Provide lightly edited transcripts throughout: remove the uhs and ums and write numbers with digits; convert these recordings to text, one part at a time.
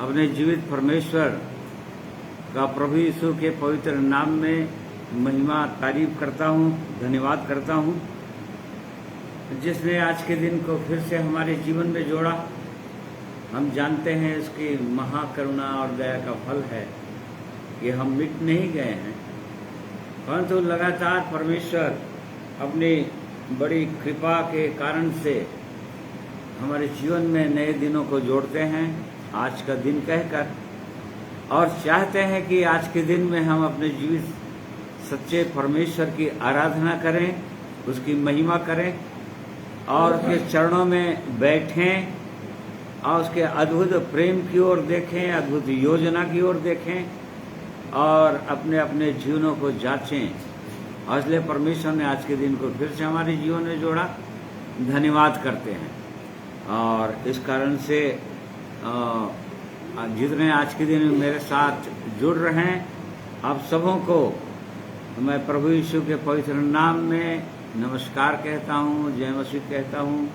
अपने जीवित परमेश्वर का प्रभु यीशु के पवित्र नाम में महिमा तारीफ करता हूँ, धन्यवाद करता हूँ, जिसने आज के दिन को फिर से हमारे जीवन में जोड़ा। हम जानते हैं इसकी महाकरुणा और दया का फल है कि हम मिट नहीं गए हैं, परंतु लगातार परमेश्वर अपनी बड़ी कृपा के कारण से हमारे जीवन में नए दिनों को जोड़ते हैं आज का दिन कहकर, और चाहते हैं कि आज के दिन में हम अपने जीवित सच्चे परमेश्वर की आराधना करें, उसकी महिमा करें और उसके चरणों में बैठें और उसके अद्भुत प्रेम की ओर देखें, अद्भुत योजना की ओर देखें और अपने अपने जीवनों को जांचें। और इसलिए परमेश्वर ने आज के दिन को फिर से हमारे जीवन में जोड़ा, धन्यवाद करते हैं। और इस कारण से जितने आज के दिन मेरे साथ जुड़ रहे हैं, आप सबों को मैं प्रभु यीशु के पवित्र नाम में नमस्कार कहता हूँ, जय मसीह कहता हूँ।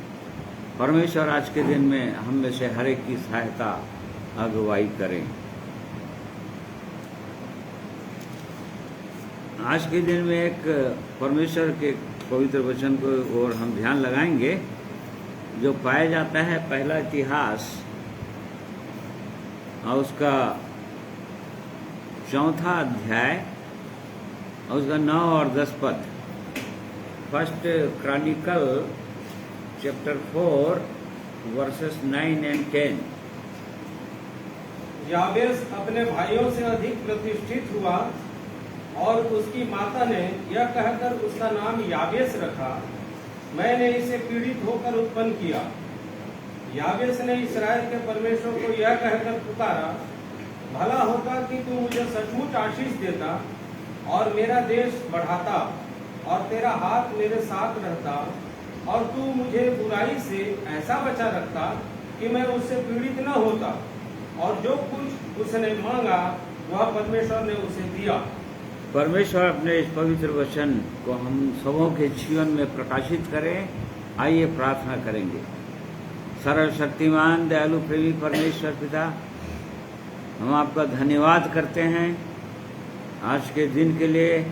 परमेश्वर आज के दिन में हम में से हर एक की सहायता अगुवाई करें। आज के दिन में एक परमेश्वर के पवित्र वचन को और हम ध्यान लगाएंगे, जो पाया जाता है पहला इतिहास और उसका 4वां अध्याय और उसका 9 और 10 पद। First Chronicle chapter 4 versus 9 and 10। याबेस अपने भाइयों से अधिक प्रतिष्ठित हुआ और उसकी माता ने यह कहकर उसका नाम याबेस रखा, मैंने इसे पीड़ित होकर उत्पन्न किया। याबेस ने इस्राएल के परमेश्वर को यह कहकर पुकारा, भला होता कि तू मुझे सचमुच आशीष देता और मेरा देश बढ़ाता और तेरा हाथ मेरे साथ रहता और तू मुझे बुराई से ऐसा बचा रखता कि मैं उससे पीड़ित न होता, और जो कुछ उसने मांगा वह परमेश्वर ने उसे दिया। परमेश्वर अपने इस पवित्र वचन को हम सबों के जीवन में प्रकाशित करें। आइए प्रार्थना करेंगे। सर्वशक्तिमान दयालु प्रेमी परमेश्वर पिता, हम आपका धन्यवाद करते हैं आज के दिन के लिए।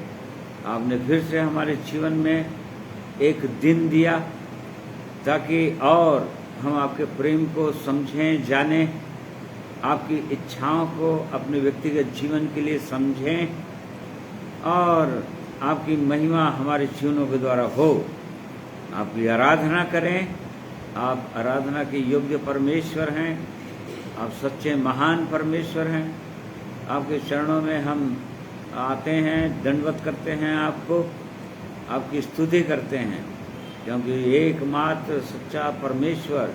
आपने फिर से हमारे जीवन में एक दिन दिया ताकि और हम आपके प्रेम को समझें, जानें, आपकी इच्छाओं को अपने व्यक्तिगत जीवन के लिए समझें और आपकी महिमा हमारे जीवनों के द्वारा हो। आपकी आराधना करें। आप आराधना के योग्य परमेश्वर हैं, आप सच्चे महान परमेश्वर हैं। आपके चरणों में हम आते हैं, दंडवत करते हैं, आपको आपकी स्तुति करते हैं, क्योंकि एकमात्र सच्चा परमेश्वर,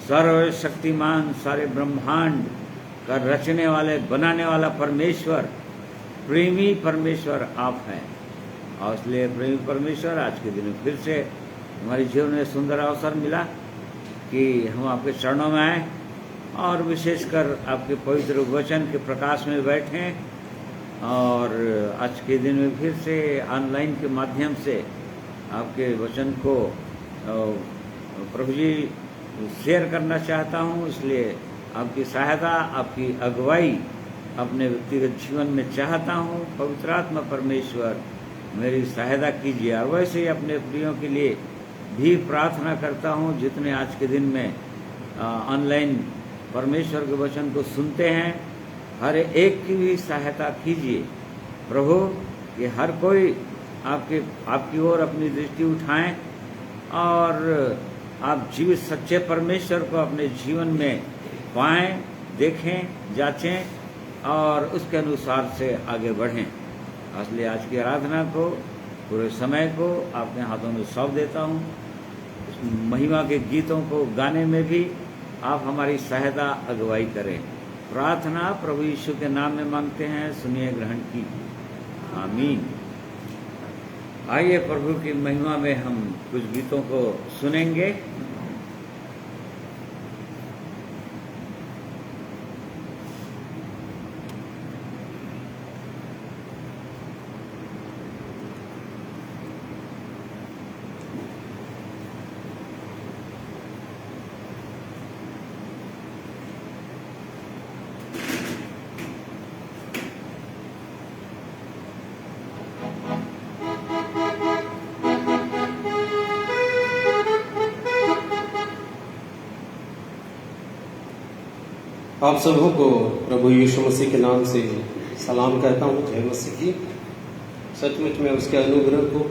सर्वशक्तिमान, सारे ब्रह्मांड का रचने वाले, बनाने वाला परमेश्वर, प्रेमी परमेश्वर आप हैं। और इसलिए प्रेमी परमेश्वर आज के दिन फिर से हमारे जीवन में सुंदर अवसर मिला कि हम आपके चरणों में आए और विशेषकर आपके पवित्र वचन के प्रकाश में बैठें। और आज के दिन में फिर से ऑनलाइन के माध्यम से आपके वचन को प्रभु जी शेयर करना चाहता हूँ। इसलिए आपकी सहायता, आपकी अगुवाई अपने व्यक्तिगत जीवन में चाहता हूँ। पवित्र आत्मा परमेश्वर मेरी सहायता कीजिए। और वैसे ही अपने प्रियों के लिए भी प्रार्थना करता हूँ, जितने आज के दिन में ऑनलाइन परमेश्वर के वचन को सुनते हैं, हर एक की भी सहायता कीजिए प्रभु, कि हर कोई आपकी ओर अपनी दृष्टि उठाएं और आप जीवित सच्चे परमेश्वर को अपने जीवन में पाएं, देखें, जांचें और उसके अनुसार से आगे बढ़ें। इसलिए आज की आराधना को, पूरे समय को अपने हाथों में सौंप देता हूँ। महिमा के गीतों को गाने में भी आप हमारी सहायता अगुवाई करें। प्रार्थना प्रभु यीशु के नाम में मांगते हैं, सुनिए, ग्रहण कीजिए, आमीन। आइए प्रभु की महिमा में हम कुछ गीतों को सुनेंगे। आप सबों को प्रभु यीशु मसीह के नाम से सलाम कहता हूँ। जय मसीह की। सचमुच में उसके अनुग्रह को,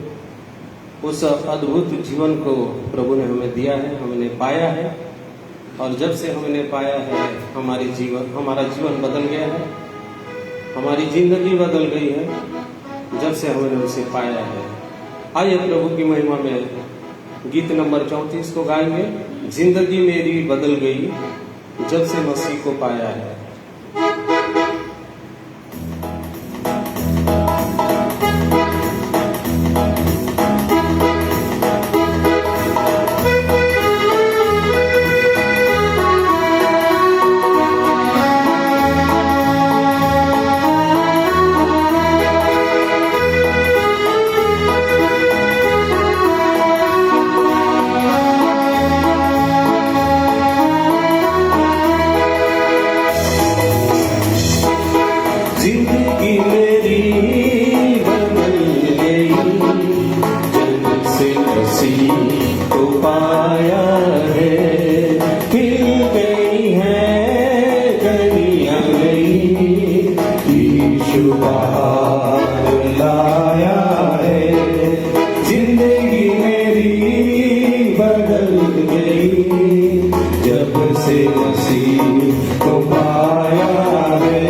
उस अद्भुत जीवन को प्रभु ने हमें दिया है, हमने पाया है। और जब से हमने पाया है हमारा जीवन बदल गया है, हमारी जिंदगी बदल गई है जब से हमने उसे पाया है। आइए प्रभु की महिमा में गीत नंबर 34 को गाएंगे। जिंदगी मेरी बदल गई जब से मसीह को पाया है। जिंदगी मेरी बदल गई जब से मसीह को पाया है। खिल गई है कलियां नई, यीशु बाहर लाया है। जिंदगी मेरी बदल गई जब से मसीह को पाया है।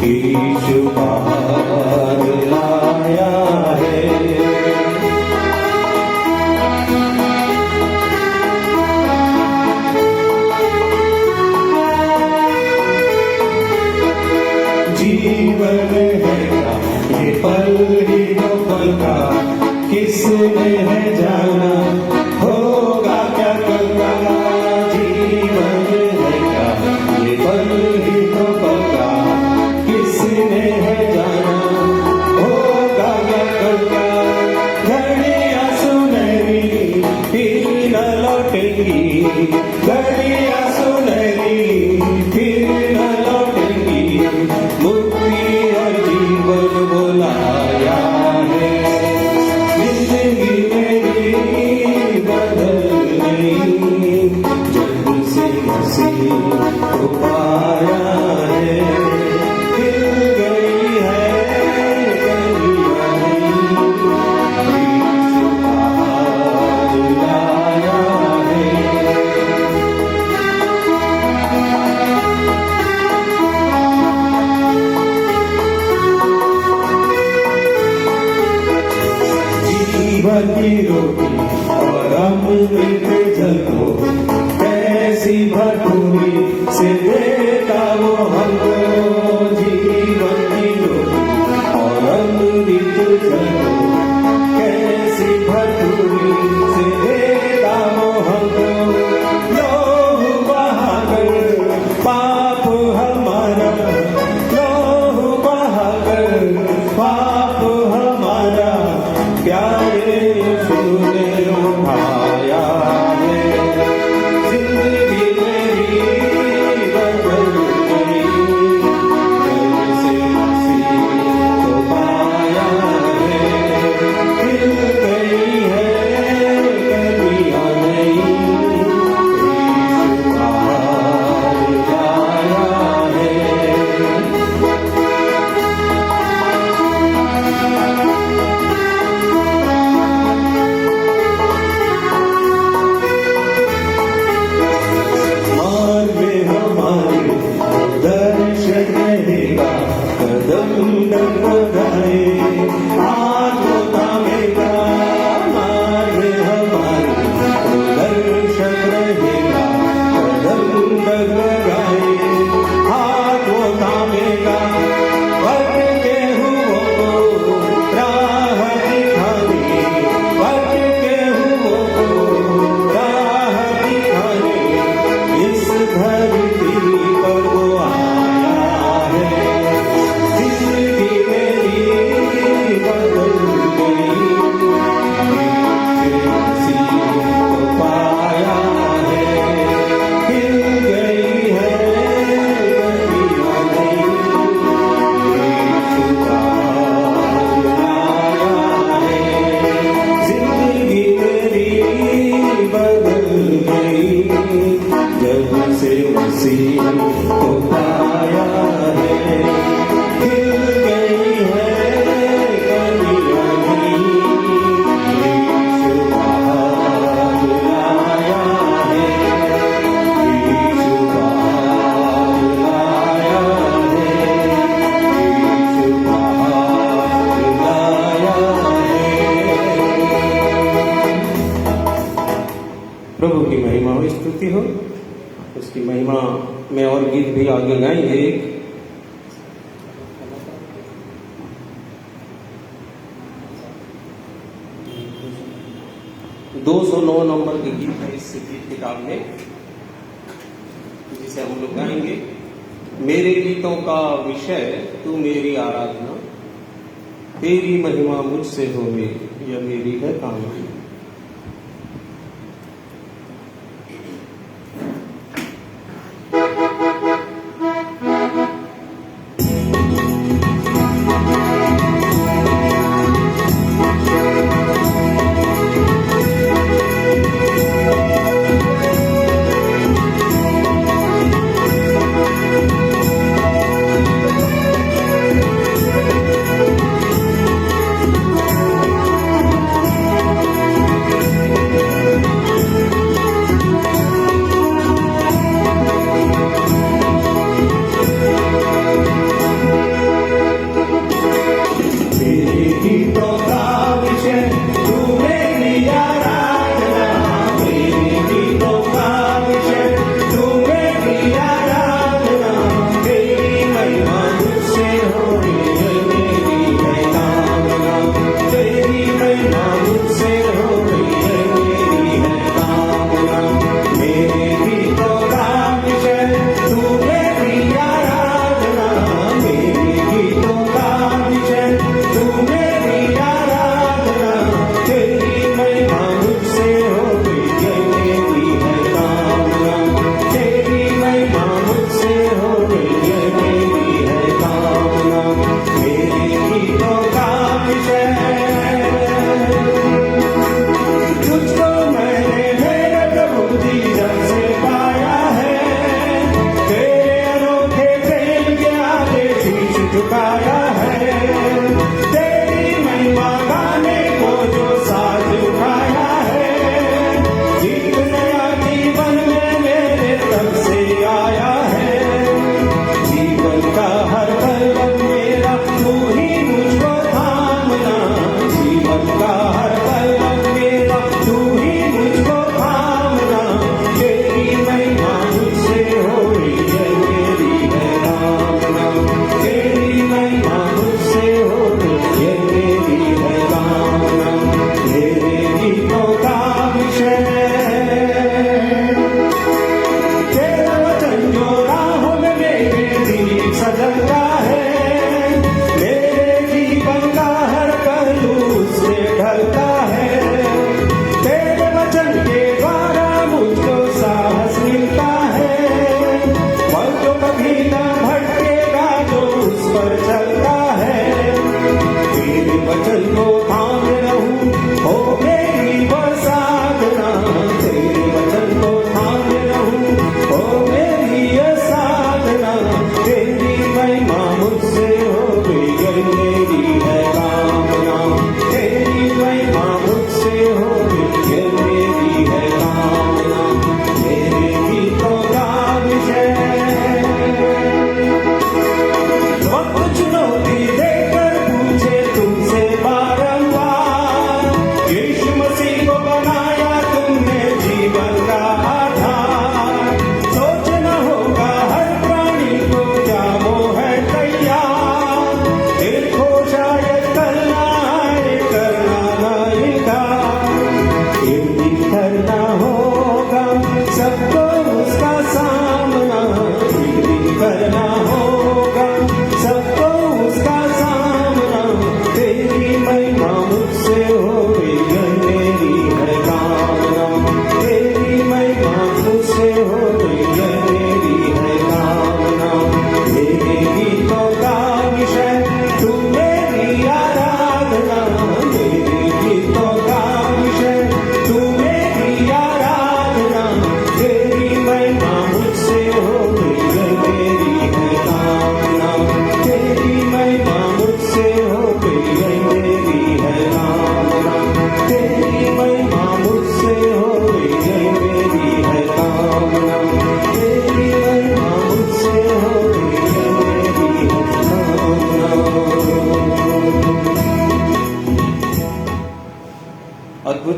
यीशु बाहर लाया है। जीवन है ये पल ही दो पल का, किसने है जाना होगा क्या कल का। जीवन है क्या ये पल ही दो पल का, किसने है जाना होगा क्या कल का। घड़ियां सुनहरी फिर न लौटेंगी, घड़ियां सुनहरी फिर न लौटेंगी। मुक्ति और जीवन बुलाया है। जिंदगी मेरी बदल गई जब से मसीह को पाया है। जीवन की रोटी और अमृत जल को कैसी भटूरी से देता वो हमको। जीवन की रोटी और अमृत जल को कैसी भटूरी से देता वो हमको। लोहू बहाकर पाप हमारा, लोहू बहाकर पाप हमारा, प्यारे यीशु ने उठाया है। जिंदगी मेरी बदल गई जब से मसीह को पाया है। खिल गई है कलियां नई, यीशु बाहर लाया है। दर्शन रहेगा कदम लगाए, आज थामेगा मार्ग हमारे। दर्शन रहेगा कदम लगाए, आज थामेगा। भटके हुओं को राह दिखाने, भटके हुओं को राह दिखाने, इस धरती पर वो आया है। जिंदगी मेरी गीत भी आगे गाएंगे। 209 नंबर के गीत है इस गीत किताब में, जिसे हम लोग गाएंगे। मेरे गीतों का विषय तू मेरी आराधना, तेरी महिमा मुझसे होवे, यह मेरी है कामना।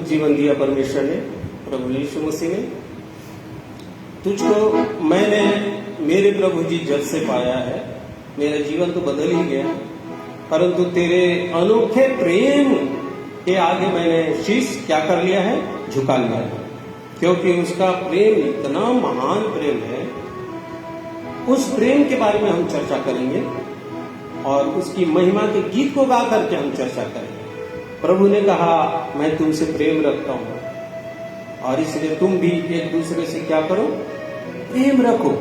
जीवन दिया परमेश्वर ने, प्रभु यीशु मसीह ने। तुझको मैंने मेरे प्रभु जी जब से पाया है मेरा जीवन तो बदल ही गया, परंतु तेरे अनोखे प्रेम के आगे मैंने शीश क्या कर लिया है, झुका लिया है, क्योंकि उसका प्रेम इतना महान प्रेम है। उस प्रेम के बारे में हम चर्चा करेंगे और उसकी महिमा के गीत को गा करके हम चर्चा करेंगे। प्रभु ने कहा मैं तुमसे प्रेम रखता हूं और इसलिए तुम भी एक दूसरे से क्या करो, प्रेम रखो।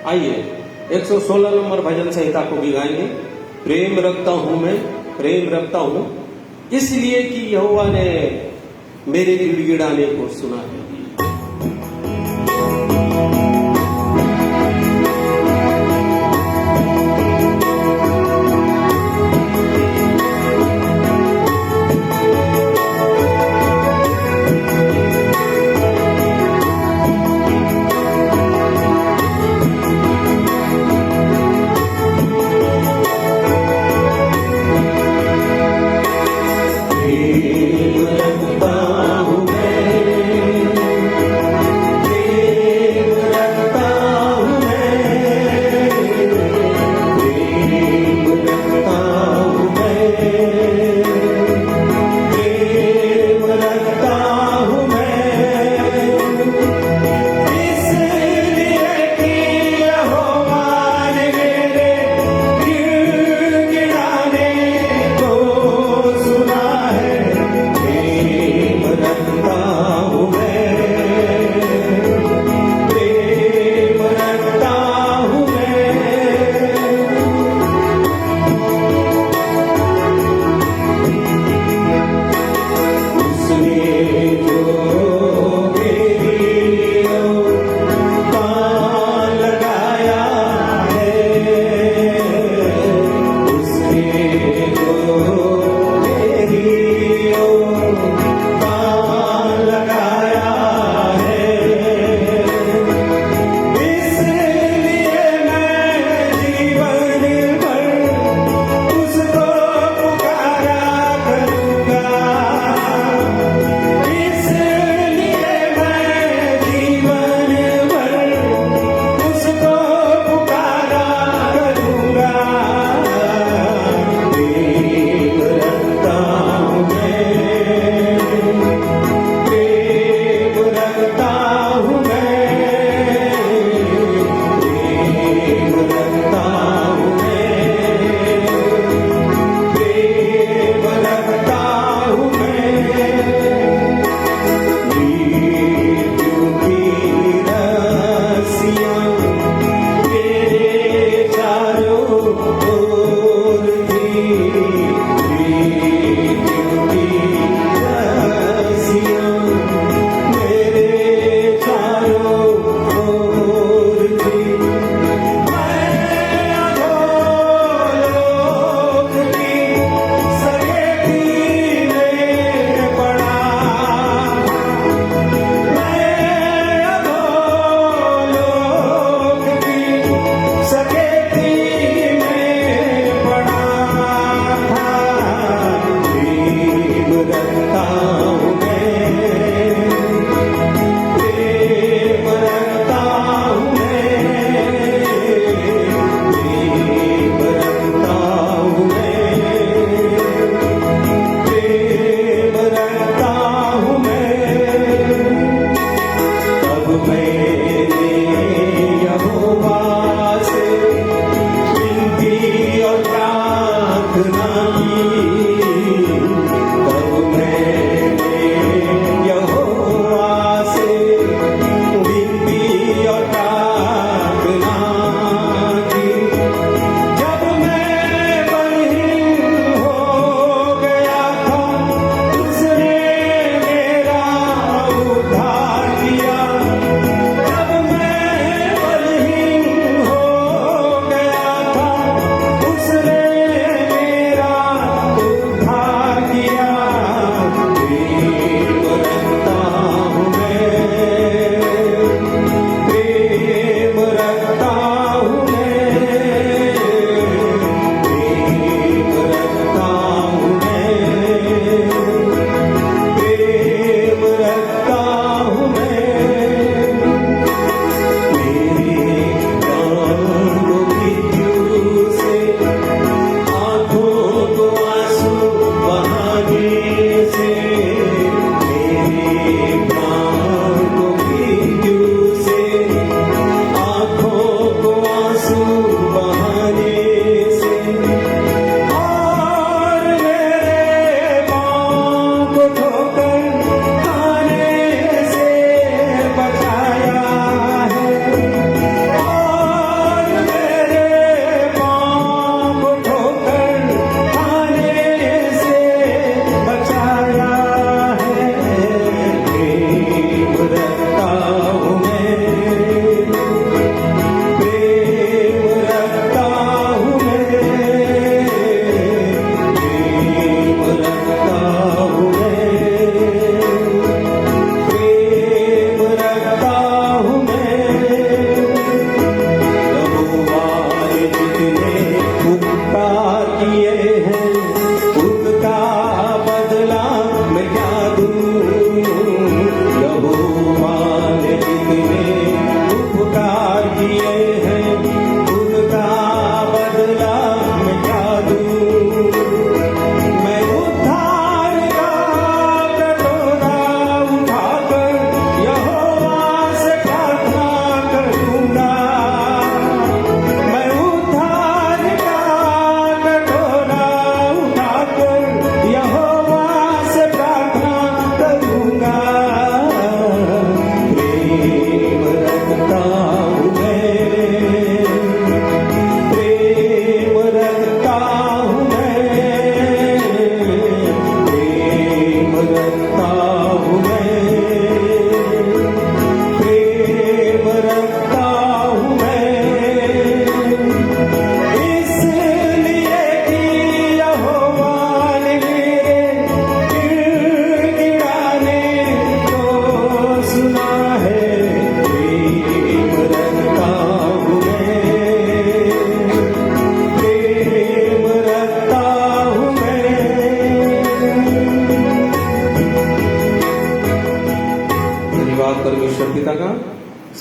आइए 116 नंबर भजन संहिता को भी गाएंगे। प्रेम रखता हूं मैं, प्रेम रखता हूं इसलिए कि यहोवा ने मेरे गिड़गिड़ाने को सुना है। प्रेम रखता हूं मैं,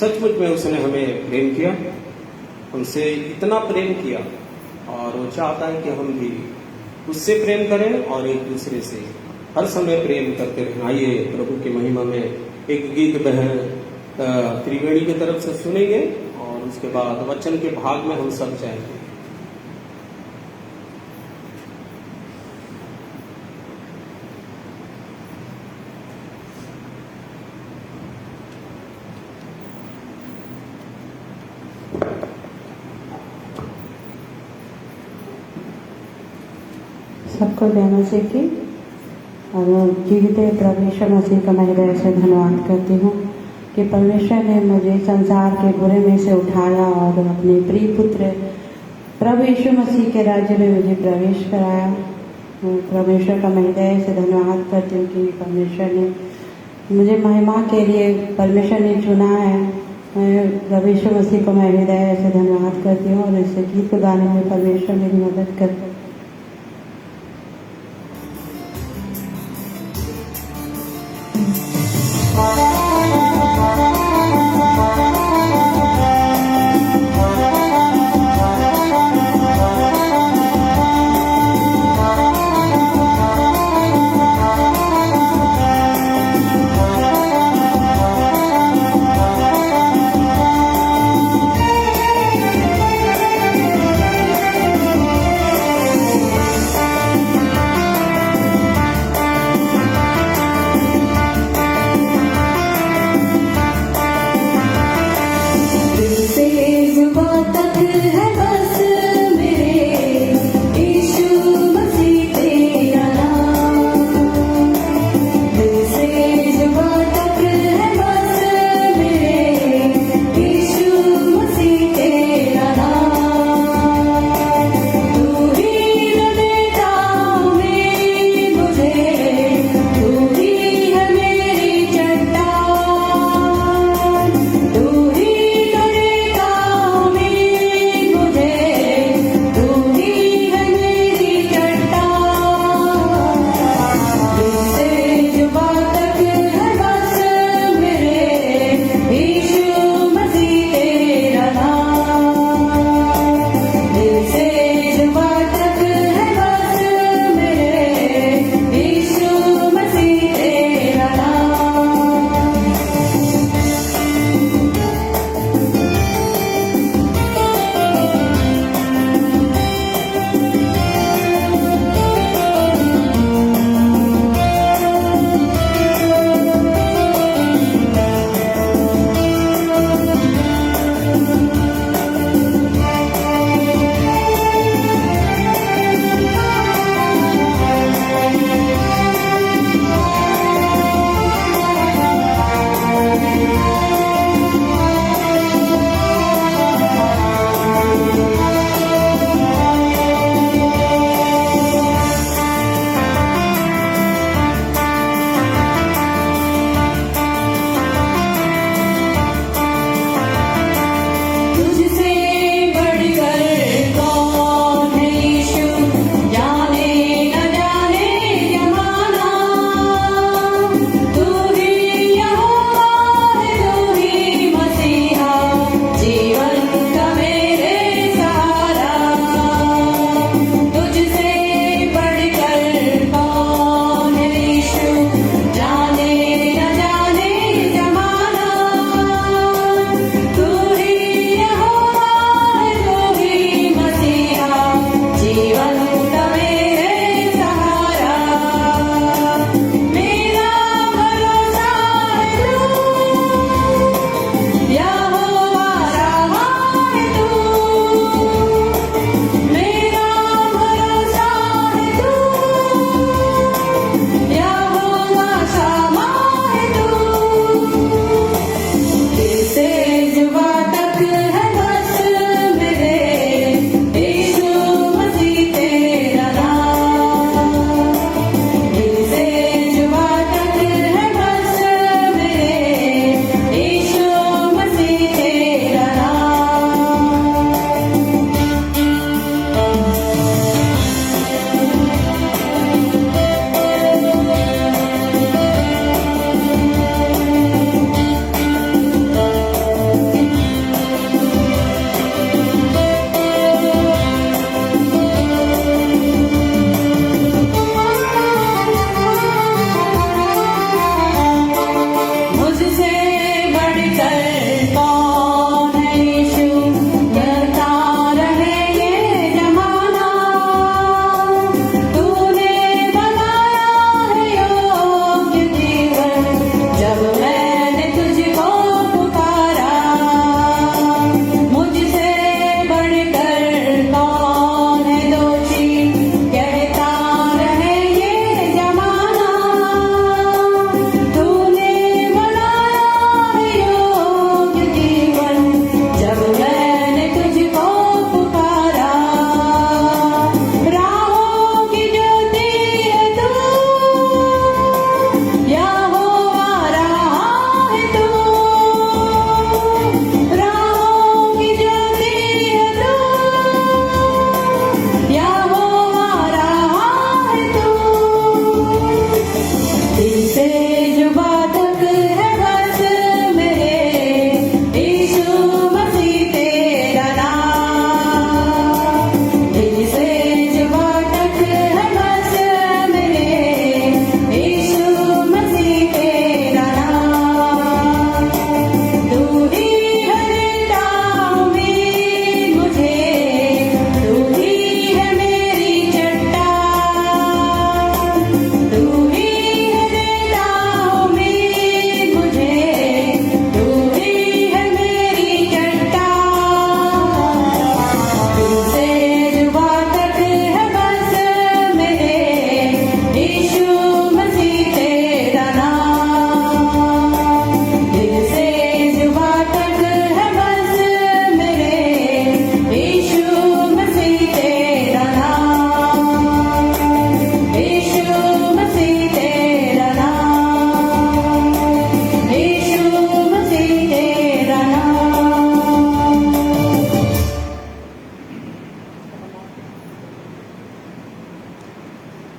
सचमुच में उसने हमें प्रेम किया, हमसे इतना प्रेम किया और वो चाहता है कि हम भी उससे प्रेम करें और एक दूसरे से हर समय प्रेम करते रहें। आइए प्रभु की महिमा में एक गीत बहन त्रिवेणी की तरफ से सुनेंगे और उसके बाद वचन के भाग में हम सब जाएंगे। सबको जय मसीह की। और जीवित प्रभु यीशु मसीह का मैं हृदय से धन्यवाद करती हूँ कि परमेश्वर ने मुझे संसार के बुरे में से उठाया और अपने प्रिय पुत्र प्रभु यीशु मसीह के राज्य में मुझे प्रवेश कराया। परमेश्वर का मैं हृदय से धन्यवाद करती हूँ कि परमेश्वर ने मुझे महिमा के लिए परमेश्वर ने चुना है। मैं प्रभु यीशु मसीह को मैं हृदय से धन्यवाद करती हूँ और इस गीत को गाने में परमेश्वर मेरी मदद करते।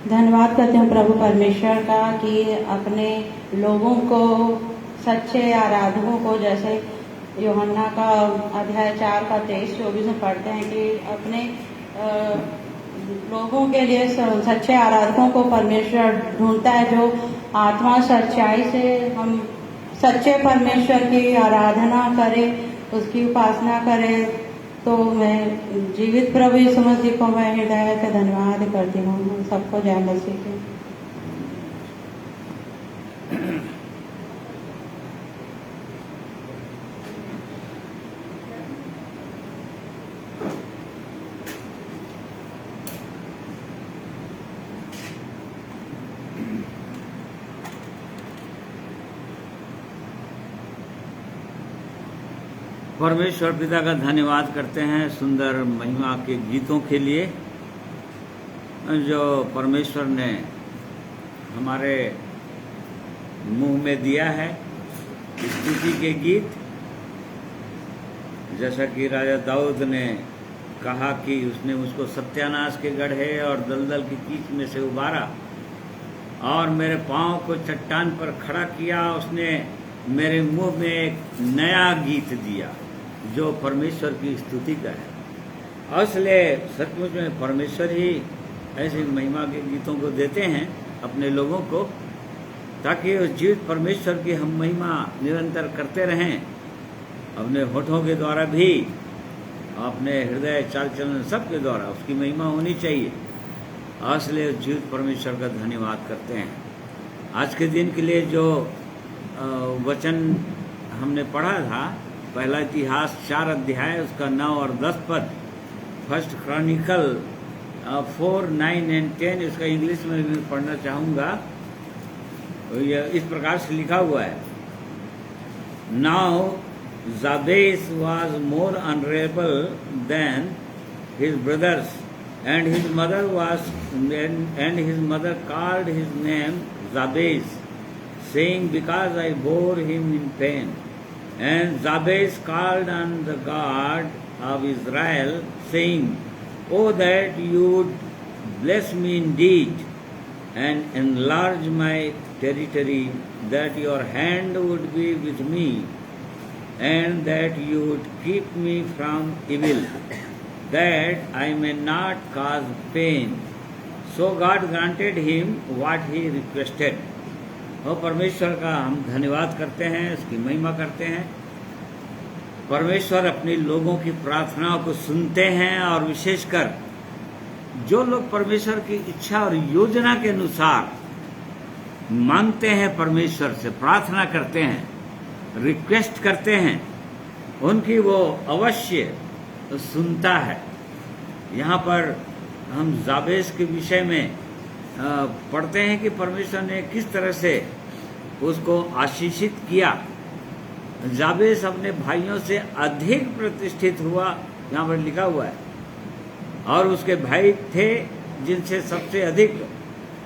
धन्यवाद करते हैं प्रभु परमेश्वर का कि अपने लोगों को, सच्चे आराधकों को, जैसे यूहन्ना का अध्याय 4 का 23-24 में पढ़ते हैं कि अपने लोगों के लिए सच्चे आराधकों को परमेश्वर ढूंढता है, जो आत्मा सच्चाई से हम सच्चे परमेश्वर की आराधना करें, उसकी उपासना करें। तो मैं जीवित प्रभु यीशु मसीह को मैं हृदय से धन्यवाद करती हूँ। सबको जय मसीह की। परमेश्वर पिता का धन्यवाद करते हैं सुंदर महिमा के गीतों के लिए जो परमेश्वर ने हमारे मुंह में दिया है। स्तुति के गीत, जैसा कि राजा दाऊद ने कहा कि उसने मुझको सत्यानाश के गड्ढे और दलदल की कीच में से उबारा और मेरे पांव को चट्टान पर खड़ा किया। उसने मेरे मुंह में एक नया गीत दिया जो परमेश्वर की स्तुति का है। इसलिए सचमुच में परमेश्वर ही ऐसे महिमा के गीतों को देते हैं अपने लोगों को, ताकि उस जीवित परमेश्वर की हम महिमा निरंतर करते रहें, अपने होठों के द्वारा भी, अपने हृदय चाल चलन सबके द्वारा उसकी महिमा होनी चाहिए। इसलिए उस जीवित परमेश्वर का धन्यवाद करते हैं। आज के दिन के लिए जो वचन हमने पढ़ा था, पहला इतिहास 4 अध्याय उसका 9 और 10 पद, फर्स्ट क्रॉनिकल 4, 9 and 10, इसका इंग्लिश में भी पढ़ना चाहूँगा। यह इस प्रकार से लिखा हुआ है। Now Jabez was more honorable than his brothers, and his mother called his name Jabez, saying, because I bore him in pain. And Jabez called on the God of Israel, saying, Oh, that you would bless me indeed, and enlarge my territory, that your hand would be with me, and that you would keep me from evil, that I may not cause pain. So God granted him what he requested. और परमेश्वर का हम धन्यवाद करते हैं, उसकी महिमा करते हैं। परमेश्वर अपने लोगों की प्रार्थनाओं को सुनते हैं, और विशेषकर जो लोग परमेश्वर की इच्छा और योजना के अनुसार मांगते हैं, परमेश्वर से प्रार्थना करते हैं, रिक्वेस्ट करते हैं, उनकी वो अवश्य सुनता है। यहाँ पर हम जाबेस के विषय में पढ़ते हैं कि परमेश्वर ने किस तरह से उसको आशीषित किया। जाबेस अपने भाइयों से अधिक प्रतिष्ठित हुआ, यहाँ पर लिखा हुआ है, और उसके भाई थे जिनसे सबसे अधिक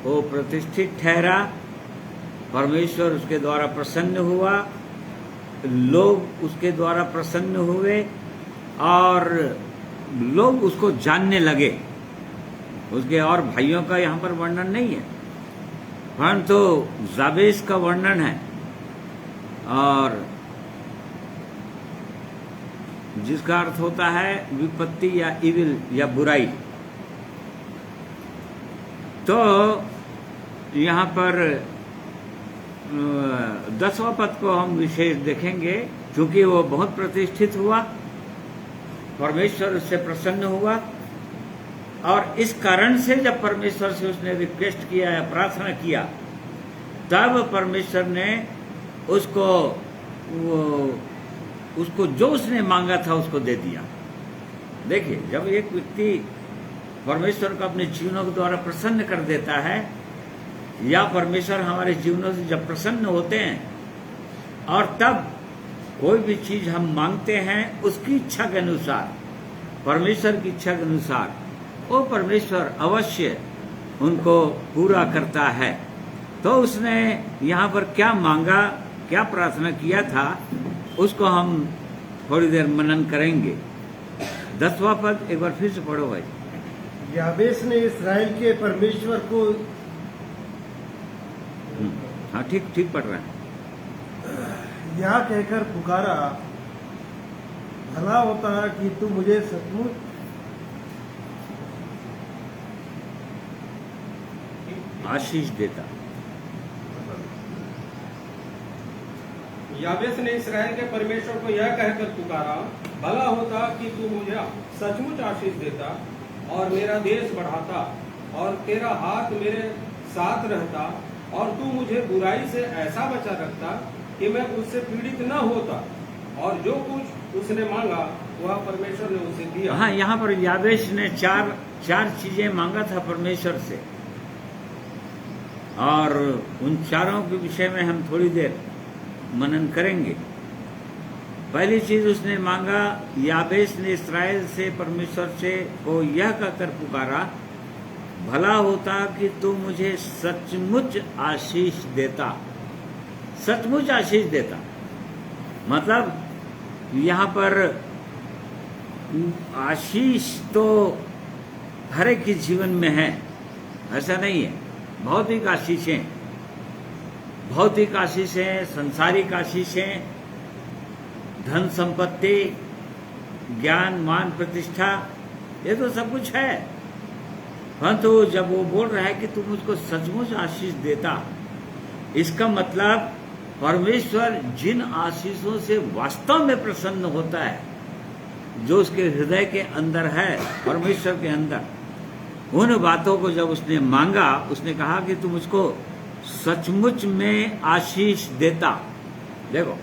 वो प्रतिष्ठित ठहरा। परमेश्वर उसके द्वारा प्रसन्न हुआ, लोग उसके द्वारा प्रसन्न हुए, और लोग उसको जानने लगे। उसके और भाइयों का यहाँ पर वर्णन नहीं है, परंतु जाबेस का वर्णन है, और जिसका अर्थ होता है विपत्ति या इविल या बुराई। तो यहाँ पर 10वां पद को हम विशेष देखेंगे, क्योंकि वो बहुत प्रतिष्ठित हुआ, परमेश्वर उससे प्रसन्न हुआ, और इस कारण से जब परमेश्वर से उसने रिक्वेस्ट किया या प्रार्थना किया, तब परमेश्वर ने उसको जो उसने मांगा था उसको दे दिया। देखिए, जब एक व्यक्ति परमेश्वर को अपने जीवनों के द्वारा प्रसन्न कर देता है, या परमेश्वर हमारे जीवनों से जब प्रसन्न होते हैं, और तब कोई भी चीज हम मांगते हैं उसकी इच्छा के अनुसार, परमेश्वर की इच्छा के अनुसार, वो परमेश्वर अवश्य उनको पूरा करता है। तो उसने यहाँ पर क्या मांगा, क्या प्रार्थना किया था, उसको हम थोड़ी देर मनन करेंगे। 10वां पद एक बार फिर से पढ़ो भाई। याबेस ने इसराइल के परमेश्वर को हाँ, ठीक ठीक पढ़ रहा है। यह कहकर पुकारा, भला होता कि तू मुझे सचमुच आशीष देता। याबेस ने इसराइल के परमेश्वर को यह कहकर पुकारा, भला होता कि तू मुझे सचमुच आशीष देता और मेरा देश बढ़ाता और तेरा हाथ मेरे साथ रहता और तू मुझे बुराई से ऐसा बचा रखता कि मैं उससे पीड़ित न होता। और जो कुछ उसने मांगा वह परमेश्वर ने उसे दिया। हाँ, यहाँ पर याबेश ने चार चीजें मांगा था परमेश्वर से, और उन चारों के विषय में हम थोड़ी देर मनन करेंगे। पहली चीज उसने मांगा, याबेश ने इसराइल से परमेश्वर से को यह कहकर पुकारा, भला होता कि तू मुझे सचमुच आशीष देता। सचमुच आशीष देता मतलब यहाँ पर आशीष तो हर एक के जीवन में है, ऐसा नहीं है। भौतिक आशीषें, भौतिक आशीषें, सांसारिक आशीषें, धन संपत्ति, ज्ञान, मान, प्रतिष्ठा, ये तो सब कुछ है। परंतु जब वो बोल रहा है कि तू मुझको सचमुच आशीष देता, इसका मतलब परमेश्वर जिन आशीषों से वास्तव में प्रसन्न होता है, जो उसके हृदय के अंदर है, परमेश्वर के अंदर, उन बातों को जब उसने मांगा, उसने कहा कि तू मुझको सचमुच में आशीष देता। देखो,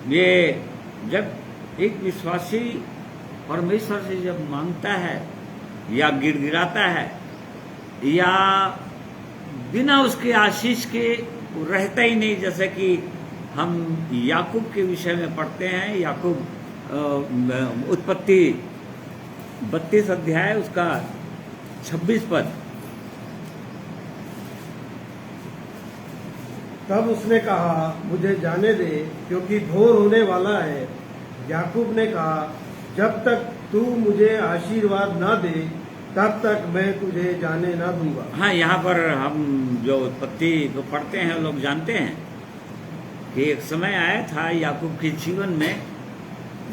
ये जब एक विश्वासी परमेश्वर से जब मांगता है या गिड़गिड़ाता है या बिना उसके आशीष के रहता ही नहीं, जैसे कि हम याकूब के विषय में पढ़ते हैं। याकूब उत्पत्ति 32 अध्याय उसका 26 पद। तब उसने कहा, मुझे जाने दे, क्योंकि भोर होने वाला है। याकूब ने कहा, जब तक तू मुझे आशीर्वाद ना दे तब तक मैं तुझे जाने ना दूंगा। हाँ, यहाँ पर हम जो उत्पत्ति को पढ़ते हैं लोग जानते हैं कि एक समय आया था याकूब के जीवन में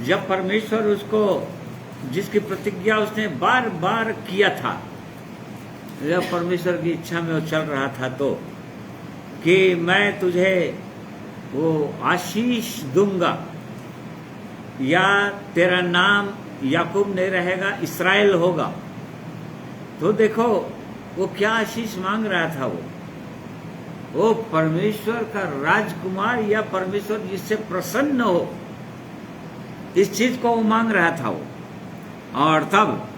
जब परमेश्वर उसको, जिसकी प्रतिज्ञा उसने बार बार किया था, जब परमेश्वर की इच्छा में वो चल रहा था, तो कि मैं तुझे वो आशीष दूंगा या तेरा नाम याकूब नहीं रहेगा, इसराइल होगा। तो देखो वो क्या आशीष मांग रहा था। वो परमेश्वर का राजकुमार या परमेश्वर जिससे प्रसन्न हो, इस चीज को वो मांग रहा था वो, और तब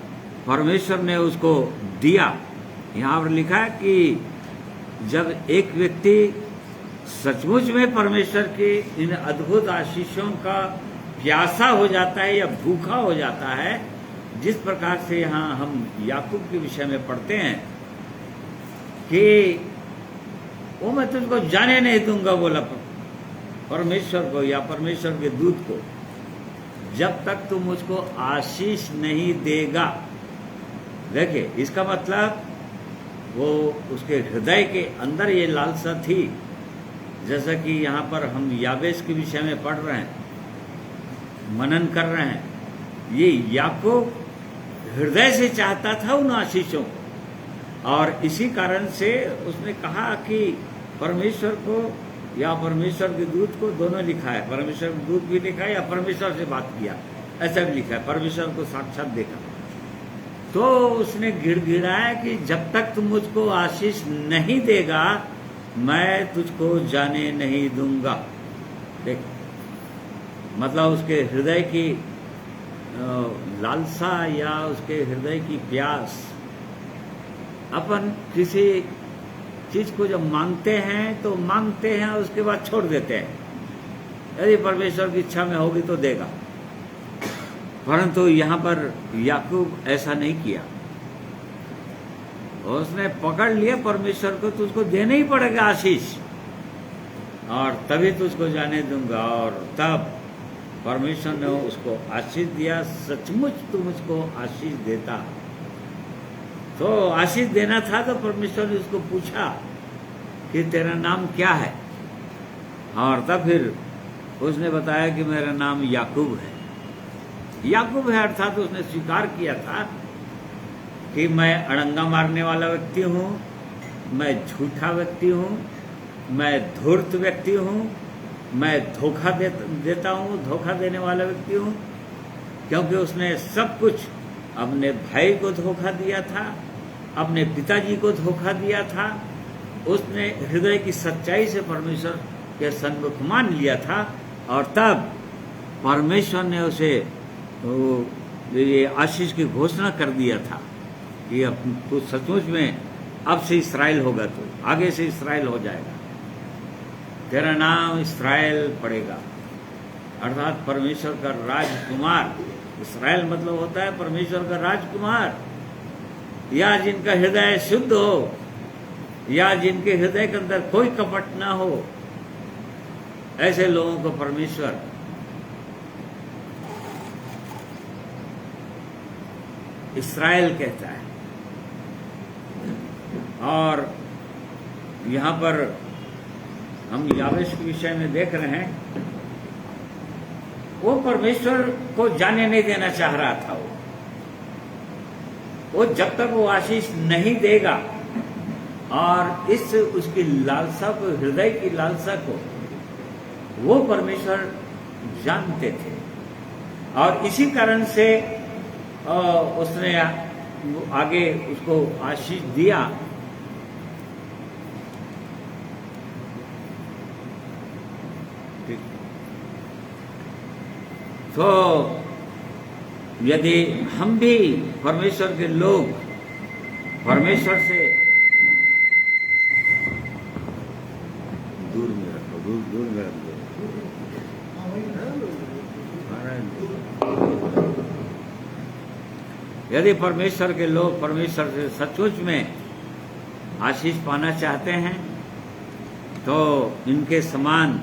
परमेश्वर ने उसको दिया। यहाँ पर लिखा है कि जब एक व्यक्ति सचमुच में परमेश्वर के इन अद्भुत आशीषों का प्यासा हो जाता है या भूखा हो जाता है, जिस प्रकार से यहाँ हम याकूब के विषय में पढ़ते हैं कि वो मैं तुझको जाने नहीं दूंगा, बोला परमेश्वर को या परमेश्वर के दूत को, जब तक तू मुझको आशीष नहीं देगा। देखिए, इसका मतलब वो उसके हृदय के अंदर ये लालसा थी, जैसा कि यहाँ पर हम याबेस के विषय में पढ़ रहे हैं, मनन कर रहे हैं। ये याकूब हृदय से चाहता था उन आशीषों को, और इसी कारण से उसने कहा कि परमेश्वर को या परमेश्वर के दूत को, दोनों लिखा है, परमेश्वर के दूत भी लिखा है या परमेश्वर से बात किया, ऐसा भी लिखा है, परमेश्वर को साक्षात देखा। तो उसने गिड़गिड़ाया कि जब तक तुम मुझको आशीष नहीं देगा मैं तुझको जाने नहीं दूंगा। देख, मतलब उसके हृदय की लालसा या उसके हृदय की प्यास। अपन किसी चीज को जब मांगते हैं तो मांगते हैं, उसके बाद छोड़ देते हैं, यदि परमेश्वर की इच्छा में होगी तो देगा। परंतु यहाँ पर याकूब ऐसा नहीं किया, उसने पकड़ लिया परमेश्वर को, तुझको देना ही पड़ेगा आशीष, और तभी तुझको जाने दूंगा। और तब परमेश्वर ने उसको आशीष दिया, सचमुच तू मुझको आशीष देता। तो आशीष देना था तो परमेश्वर ने उसको पूछा कि तेरा नाम क्या है, और तब फिर उसने बताया कि मेरा नाम याकूब है। याकूब है अर्थात उसने स्वीकार किया था कि मैं अड़ंगा मारने वाला व्यक्ति हूँ, मैं झूठा व्यक्ति हूँ, मैं धूर्त व्यक्ति हूँ, मैं धोखा देता हूँ, धोखा देने वाला व्यक्ति हूँ, क्योंकि उसने सब कुछ अपने भाई को धोखा दिया था, अपने पिताजी को धोखा दिया था। उसने हृदय की सच्चाई से परमेश्वर के सन्मुख मान लिया था, और तब परमेश्वर ने उसे ये आशीष की घोषणा कर दिया था कि अब तू सचमुच में अब से इस्राएल होगा, तो आगे से इस्राएल हो जाएगा, तेरा नाम इस्राएल पड़ेगा, अर्थात परमेश्वर का राजकुमार। इस्राएल मतलब होता है परमेश्वर का राजकुमार, या जिनका हृदय शुद्ध हो, या जिनके हृदय के अंदर कोई कपट ना हो, ऐसे लोगों को परमेश्वर इस्राएल कहता है। और यहाँ पर हम यावेश के विषय में देख रहे हैं, वो परमेश्वर को जाने नहीं देना चाह रहा था। वो जब तक वो आशीष नहीं देगा, और इस उसकी लालसा को, हृदय की लालसा को वो परमेश्वर जानते थे, और इसी कारण से उसने आगे उसको आशीष दिया। तो यदि हम भी परमेश्वर के लोग परमेश्वर से दूर में रखो, दूर में रख दो, यदि परमेश्वर के लोग परमेश्वर से सचमुच में आशीष पाना चाहते हैं, तो इनके समान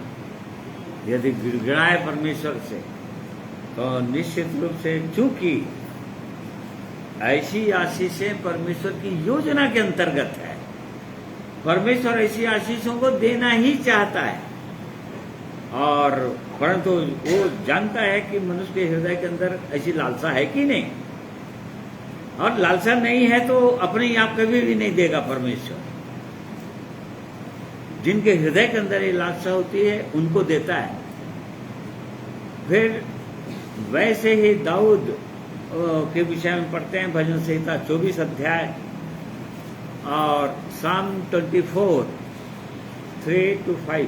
यदि गिड़गिड़ाए परमेश्वर से, तो निश्चित रूप से, चूंकि ऐसी आशीषें परमेश्वर की योजना के अंतर्गत है, परमेश्वर ऐसी आशीषों को देना ही चाहता है, और परंतु वो जानता है कि मनुष्य के हृदय के अंदर ऐसी लालसा है कि नहीं, और लालसा नहीं है तो अपने आप कभी भी नहीं देगा परमेश्वर। जिनके हृदय के अंदर ये लालसा होती है उनको देता है। फिर वैसे ही दाऊद के विषय में पढ़ते हैं, भजन संहिता 24 अध्याय और साम 24 3-5।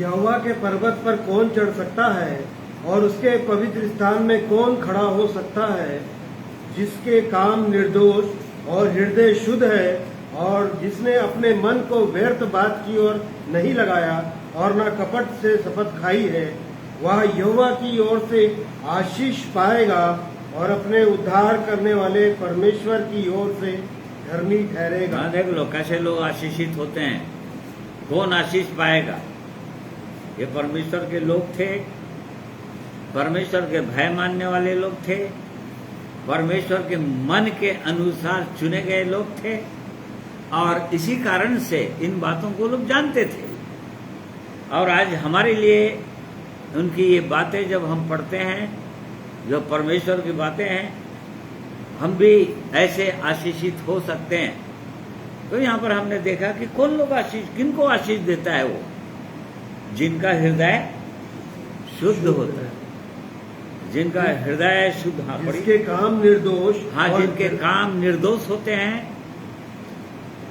यहोवा के पर्वत पर कौन चढ़ सकता है, और उसके पवित्र स्थान में कौन खड़ा हो सकता है? जिसके काम निर्दोष और हृदय शुद्ध है, और जिसने अपने मन को व्यर्थ बात की ओर नहीं लगाया, और न कपट से शपथ खाई है, वह यहोवा की ओर से आशीष पाएगा, और अपने उद्धार करने वाले परमेश्वर की ओर से धर्मी ठहरेगा। देख लो कैसे लोग आशीषित होते हैं। कौन आशीष पाएगा? ये परमेश्वर के लोग थे, परमेश्वर के भय मानने वाले लोग थे, परमेश्वर के मन के अनुसार चुने गए लोग थे, और इसी कारण से इन बातों को लोग जानते थे। और आज हमारे लिए उनकी ये बातें जब हम पढ़ते हैं, जो परमेश्वर की बातें हैं, हम भी ऐसे आशीषित हो सकते हैं। तो यहाँ पर हमने देखा कि कौन लोग आशीष, किनको आशीष देता है? वो जिनका हृदय शुद्ध होता है, जिनका हृदय शुद्ध, जिनके काम निर्दोष, हाँ, जिनके काम निर्दोष होते हैं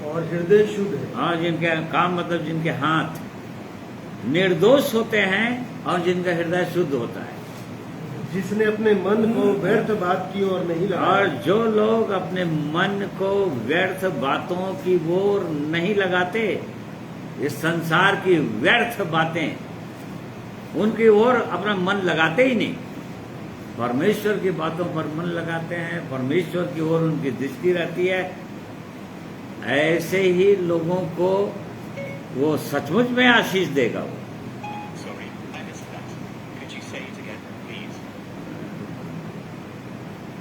और हृदय शुद्ध है। हाँ, जिनके काम मतलब जिनके हाथ निर्दोष होते हैं और जिनका हृदय शुद्ध होता है। जिसने अपने मन को व्यर्थ बात की ओर नहीं लगाया। और जो लोग अपने मन को व्यर्थ बातों की ओर नहीं लगाते, इस संसार की व्यर्थ बातें, उनकी ओर अपना मन लगाते ही नहीं, परमेश्वर की बातों पर मन लगाते हैं, परमेश्वर की ओर उनकी दृष्टि रहती है, ऐसे ही लोगों को वो सचमुच में आशीष देगा।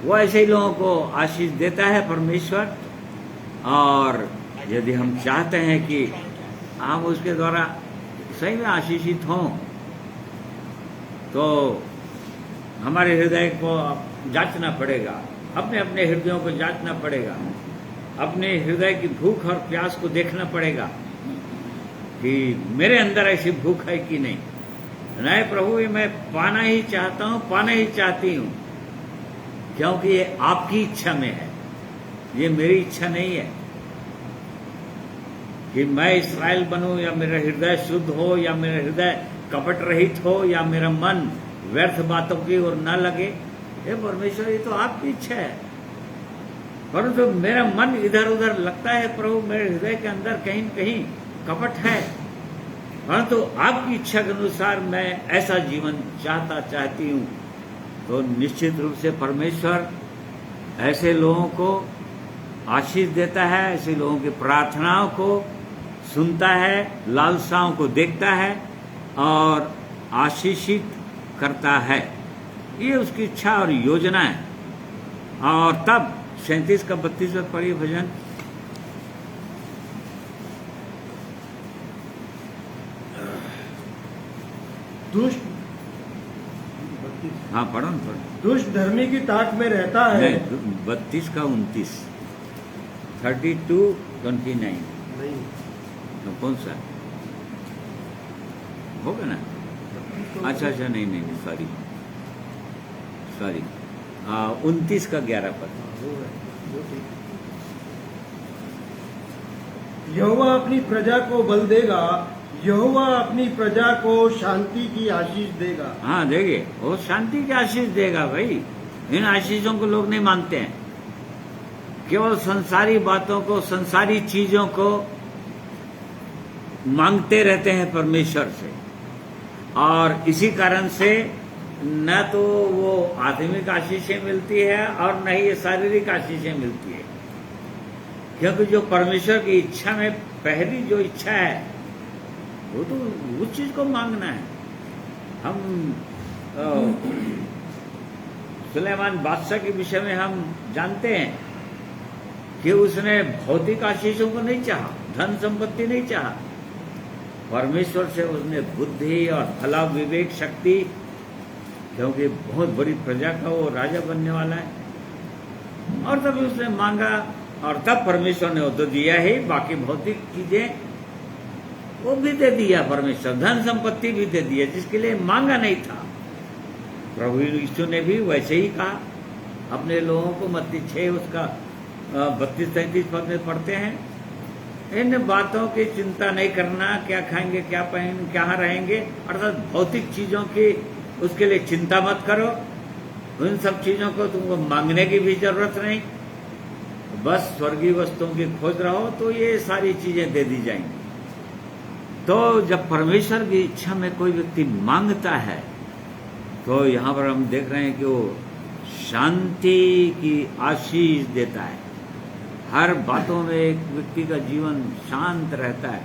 वो वो ऐसे ही लोगों को आशीष देता है परमेश्वर। और यदि हम चाहते हैं कि हम उसके द्वारा सही में आशीषित हों, तो हमारे हृदय को जांचना पड़ेगा, अपने अपने हृदयों को जांचना पड़ेगा, अपने हृदय की भूख और प्यास को देखना पड़ेगा कि मेरे अंदर ऐसी भूख है कि नहीं। नहीं प्रभु, ये मैं पाना ही चाहता हूं, पाना ही चाहती हूं, क्योंकि ये आपकी इच्छा में है, ये मेरी इच्छा नहीं है कि मैं इस्राएल बनूं, या मेरा हृदय शुद्ध हो, या मेरा हृदय कपट रहित हो, या मेरा मन व्यर्थ बातों की ओर न लगे। ये परमेश्वर, ये तो आपकी इच्छा है, परंतु मेरा मन इधर उधर लगता है प्रभु, मेरे हृदय के अंदर कहीं न कहीं कपट है, परंतु आपकी इच्छा के अनुसार मैं ऐसा जीवन चाहती हूं। तो निश्चित रूप से परमेश्वर ऐसे लोगों को आशीष देता है, ऐसे लोगों की प्रार्थनाओं को सुनता है, लालसाओं को देखता है और आशीषित करता है। ये उसकी इच्छा और योजना है। और तब 37 का 32 में पढ़िए भजन। दुष्ट, हाँ पढ़ो न, पढ़ो। दुष्ट धर्मी की ताक में रहता है। नहीं, 32 का 29, 32:29 नहीं, तो कौन सा होगा ना? अच्छा, नहीं, सॉरी 29 का 11 पर। यहोवा अपनी प्रजा को बल देगा, यहोवा अपनी प्रजा को शांति की आशीष देगा। हाँ देखिए, वो शांति की आशीष देगा भाई। इन आशीषों को लोग नहीं मानते हैं, केवल संसारी बातों को, संसारी चीजों को मांगते रहते हैं परमेश्वर से, और इसी कारण से न तो वो आत्मिक आशीषें मिलती है और न ही ये शारीरिक आशीषें मिलती है। क्योंकि जो परमेश्वर की इच्छा में पहली जो इच्छा है वो तो उस चीज को मांगना है। हम सुलेमान बादशाह के विषय में हम जानते हैं कि उसने भौतिक आशीषों को नहीं चाहा, धन संपत्ति नहीं चाहा, परमेश्वर से उसने बुद्धि और भला, विवेक, शक्ति, क्योंकि बहुत बड़ी प्रजा का वो राजा बनने वाला है, और तब उसने मांगा, और तब परमेश्वर ने वो तो दिया ही। बाकी भौतिक चीजें वो भी दे दिया परमेश्वर, धन संपत्ति भी दे दिया, जिसके लिए मांगा नहीं था। प्रभु यीशु ने भी वैसे ही कहा अपने लोगों को। मत्ती 6 उसका 32-33 पद में पढ़ते हैं, इन बातों की चिंता नहीं करना, क्या खाएंगे, क्या पहनेंगे, कहाँ रहेंगे, अर्थात भौतिक चीजों की उसके लिए चिंता मत करो। उन सब चीजों को तुमको मांगने की भी जरूरत नहीं, बस स्वर्गीय वस्तुओं की खोज रहो तो ये सारी चीजें दे दी जाएंगी। तो जब परमेश्वर की इच्छा में कोई व्यक्ति मांगता है, तो यहाँ पर हम देख रहे हैं कि वो शांति की आशीष देता है। हर बातों में एक व्यक्ति का जीवन शांत रहता है,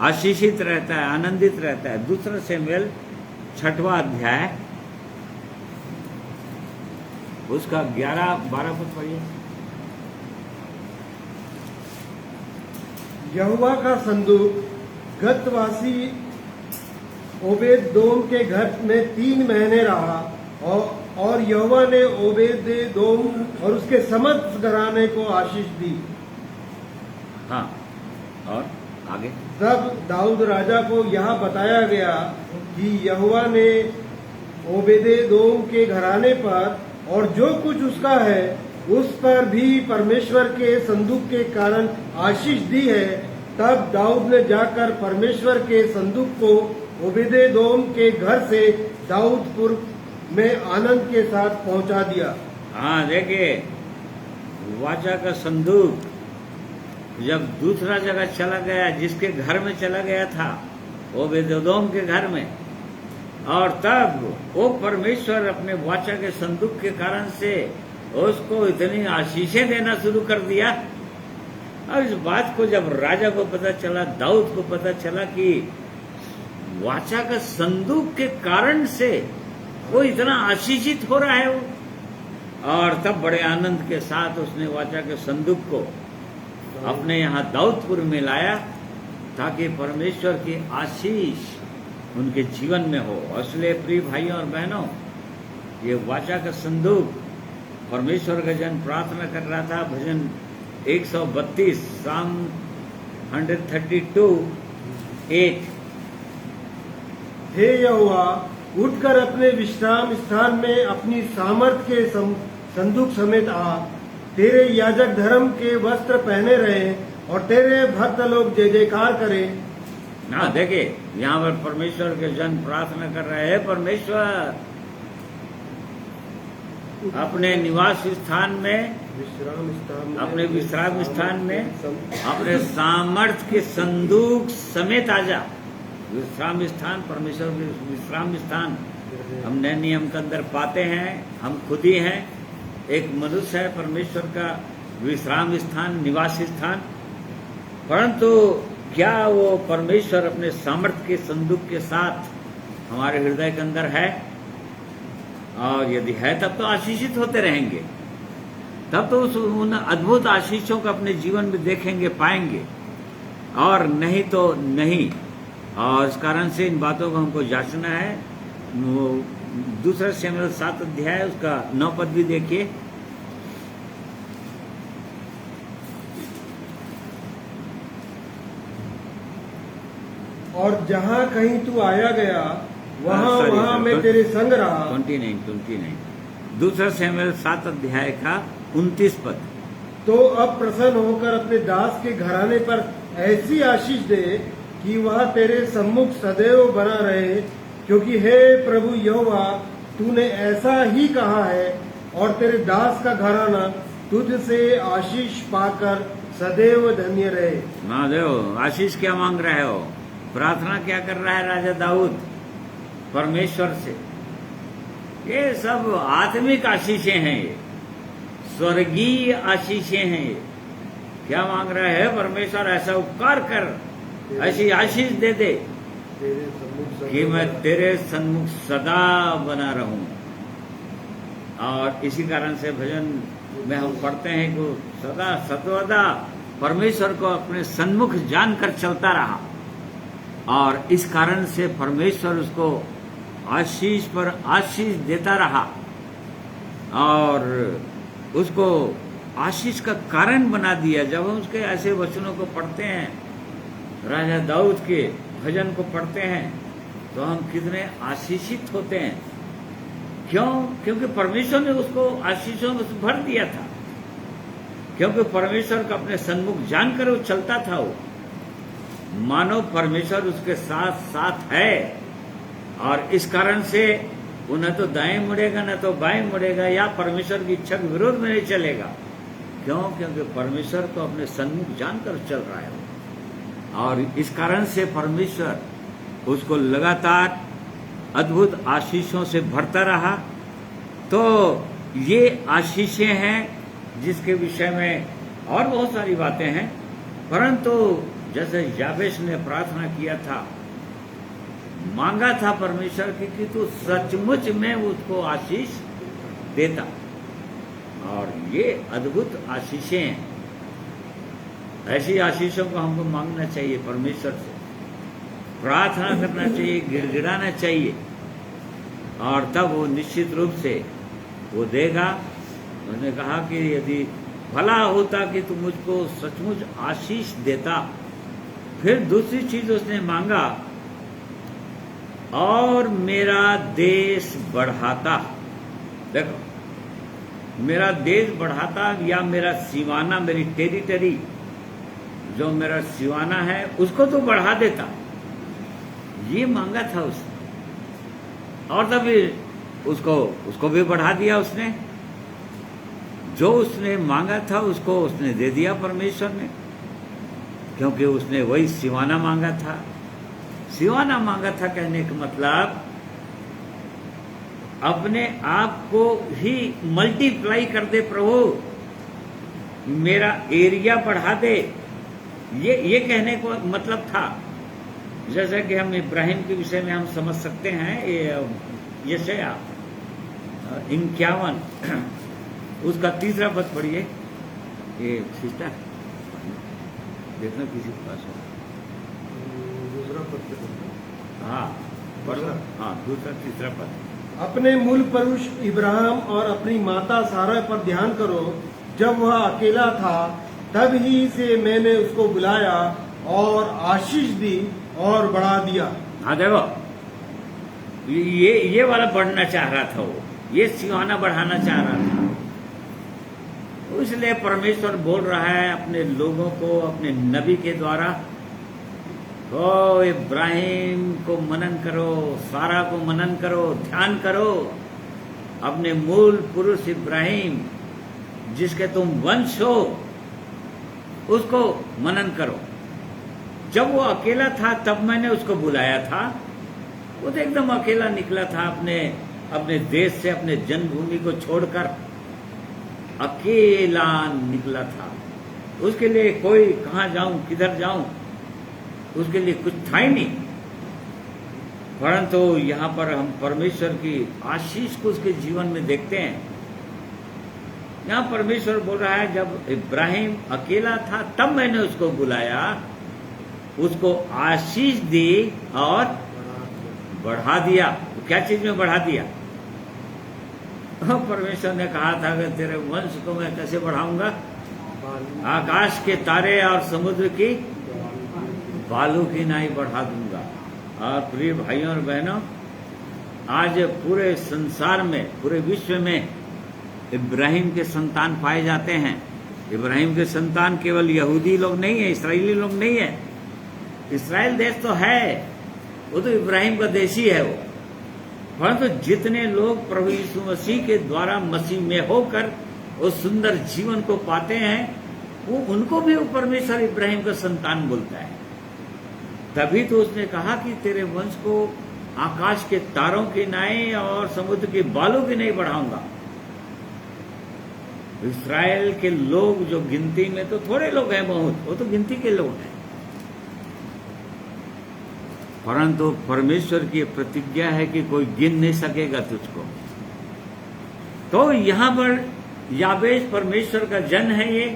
आशीषित रहता है, आनंदित रहता है। दूसरा शमूएल 6वां अध्याय उसका 11-12 पद पढ़िए। यहोवा का संदूक गतवासी ओबेद-दोम के घर में 3 महीने रहा, और यहोवा ने ओबेद-दोम और उसके समस्त घराने को आशीष दी। हाँ, और आगे। तब दाऊद राजा को यह बताया गया कि यहोवा ने ओबेद-दोम के घराने पर और जो कुछ उसका है उस पर भी परमेश्वर के संदूक के कारण आशीष दी है। तब दाऊद ने जाकर परमेश्वर के संदूक को ओबेद-दोम के घर से दाऊदपुर में आनंद के साथ पहुंचा दिया। हाँ देखिए, वाचा का संदूक जब दूसरा जगह चला गया, जिसके घर में चला गया था, ओबेद-दोम के घर में, और तब वो परमेश्वर अपने वाचा के संदूक के कारण से उसको इतनी आशीषें देना शुरू कर दिया। और इस बात को जब राजा को पता चला, दाऊद को पता चला कि वाचा का संदूक के कारण से वो इतना आशीषित हो रहा है, वो और तब बड़े आनंद के साथ उसने वाचा के संदूक को अपने यहाँ दाऊदपुर में लाया ताकि परमेश्वर की आशीष उनके जीवन में हो। इसलिए प्रिय भाइयों और बहनों, ये वाचा का संदूक परमेश्वर का जन प्रार्थना कर रहा था। भजन 132 साम 132:8। हे यहोवा, उठकर अपने विश्राम स्थान में अपनी सामर्थ के संदूक समेत आ। तेरे याजक धर्म के वस्त्र पहने रहे और तेरे भक्त लोग जय जयकार करें। ना देखिए, यहाँ पर परमेश्वर के जन प्रार्थना कर रहे हैं, परमेश्वर अपने निवास स्थान में, अपने विश्राम स्थान में अपने सामर्थ के संदूक समेत आ जा। विश्राम स्थान, परमेश्वर के विश्राम स्थान हम नए नियम के अंदर पाते हैं। हम खुद ही हैं, एक मनुष्य है परमेश्वर का विश्राम स्थान, निवास स्थान। परंतु क्या वो परमेश्वर अपने सामर्थ्य के संदूक के साथ हमारे हृदय के अंदर है? और यदि है तब तो आशीषित होते रहेंगे, तब तो उन अद्भुत आशीषों को अपने जीवन में देखेंगे, पाएंगे, और नहीं तो नहीं। और इस कारण से इन बातों को हमको जांचना है। वो 2 शमूएल 7 अध्याय उसका 9 पद भी देखिए। और जहाँ कहीं तू आया गया वहाँ मैं तेरे संग रहा। 29 2 शमूएल 7 अध्याय का 29 पद। तो अब प्रसन्न होकर अपने दास के घराने पर ऐसी आशीष दे कि वह तेरे सम्मुख सदैव बना रहे, क्योंकि हे प्रभु यहोवा, तूने ऐसा ही कहा है और तेरे दास का घराना तुझ से आशीष पाकर सदैव धन्य रहे। महादेव, आशीष क्या मांग रहे हो? प्रार्थना क्या कर रहा है राजा दाऊद परमेश्वर से? ये सब आत्मिक आशीषें हैं, ये स्वर्गीय आशीषें हैं। ये क्या मांग रहा है? परमेश्वर ऐसा उपकार कर, ऐसी आशीष दे दे कि मैं तेरे सन्मुख सदा बना रहूं। और इसी कारण से भजन में हम पढ़ते हैं कि सदा सतवदा परमेश्वर को अपने सन्मुख जानकर चलता रहा, और इस कारण से परमेश्वर उसको आशीष पर आशीष देता रहा और उसको आशीष का कारण बना दिया। जब हम उसके ऐसे वचनों को पढ़ते हैं, राजा दाऊद के भजन को पढ़ते हैं, तो हम कितने आशीषित होते हैं। क्यों? क्योंकि परमेश्वर ने उसको आशीषों में भर दिया था, क्योंकि परमेश्वर का अपने सन्मुख जानकर वो चलता था। वो मानो परमेश्वर उसके साथ साथ है, और इस कारण से वो न तो दाएं मुड़ेगा न तो बाएं मुड़ेगा, या परमेश्वर की इच्छा के विरोध में नहीं चलेगा। क्यों? क्योंकि परमेश्वर को अपने सन्मुख जानकर चल रहा है, और इस कारण से परमेश्वर उसको लगातार अद्भुत आशीषों से भरता रहा। तो ये आशीषें हैं जिसके विषय में और बहुत सारी बातें हैं, परंतु जैसे याबेश ने प्रार्थना किया था, मांगा था परमेश्वर की कि तू सचमुच में उसको आशीष देता, और ये अद्भुत आशीषें हैं। ऐसी आशीषों को हमको मांगना चाहिए परमेश्वर से, प्रार्थना करना चाहिए, गिड़गिड़ाना चाहिए, और तब वो निश्चित रूप से वो देगा। उसने कहा कि यदि भला होता कि तू मुझको सचमुच आशीष देता। फिर दूसरी चीज उसने मांगा, और मेरा देश बढ़ाता। देखो, मेरा देश बढ़ाता, या मेरा सीमाना, मेरी टेरिटरी जो मेरा सीवाना है उसको तो बढ़ा देता। ये मांगा था उसने, और तभी उसको भी बढ़ा दिया उसने। जो उसने मांगा था उसको उसने दे दिया परमेश्वर ने, क्योंकि उसने वही सीवाना मांगा था। सीवाना मांगा था कहने का मतलब अपने आप को ही मल्टीप्लाई कर दे प्रभु, मेरा एरिया बढ़ा दे, ये कहने को मतलब था। जैसे कि हम इब्राहिम के विषय में हम समझ सकते हैं, यशायाह 51 उसका तीसरा पद पढ़िए। ये सिस्टर देखना किसी के पास हो। दूसरा पद पे देखो। हाँ पढ़ो। दूसरा। हाँ दूसरा तीसरा पद। अपने मूल पुरुष इब्राहिम और अपनी माता सारा पर ध्यान करो। जब वह अकेला था तब ही से मैंने उसको बुलाया और आशीष दी और बढ़ा दिया। हाँ देखो, ये वाला बढ़ना चाह रहा था वो, ये सिंहाना बढ़ाना चाह रहा था। इसलिए परमेश्वर बोल रहा है अपने लोगों को अपने नबी के द्वारा, ओ इब्राहिम को मनन करो, सारा को मनन करो, ध्यान करो। अपने मूल पुरुष इब्राहिम जिसके तुम वंश हो उसको मनन करो। जब वो अकेला था तब मैंने उसको बुलाया था। वो तो एकदम अकेला निकला था, अपने देश से, अपने जन्मभूमि को छोड़कर अकेला निकला था। उसके लिए कोई कहाँ जाऊं, किधर जाऊं, उसके लिए कुछ था ही नहीं। परंतु यहाँ पर हम परमेश्वर की आशीष को उसके जीवन में देखते हैं। यहाँ परमेश्वर बोल रहा है जब इब्राहिम अकेला था तब मैंने उसको बुलाया, उसको आशीष दी और बढ़ा दिया। तो क्या चीज में बढ़ा दिया? परमेश्वर ने कहा था कि तेरे वंश को मैं कैसे बढ़ाऊंगा? आकाश के तारे और समुद्र की बालू की नाई बढ़ा दूंगा। और प्रिय भाइयों और बहनों, आज पूरे संसार में, पूरे विश्व में इब्राहिम के संतान पाए जाते हैं। इब्राहिम के संतान केवल यहूदी लोग नहीं है, इसराइली लोग नहीं है। इसराइल देश तो है, वो तो इब्राहिम का देश ही है वो। परंतु जितने लोग प्रभु यीशु मसीह के द्वारा मसीह में होकर उस सुंदर जीवन को पाते हैं, वो उनको भी वो परमेश्वर इब्राहिम का संतान बोलता है। तभी तो उसने कहा कि तेरे वंश को आकाश के तारों की नाई और समुद्र की बालू की नहीं बढ़ाऊंगा। इस्राएल के लोग जो गिनती में तो थोड़े लोग हैं, बहुत, वो तो गिनती के लोग हैं। परंतु परमेश्वर की प्रतिज्ञा है कि कोई गिन नहीं सकेगा तुझको। तो यहां पर याबेश परमेश्वर का जन है, ये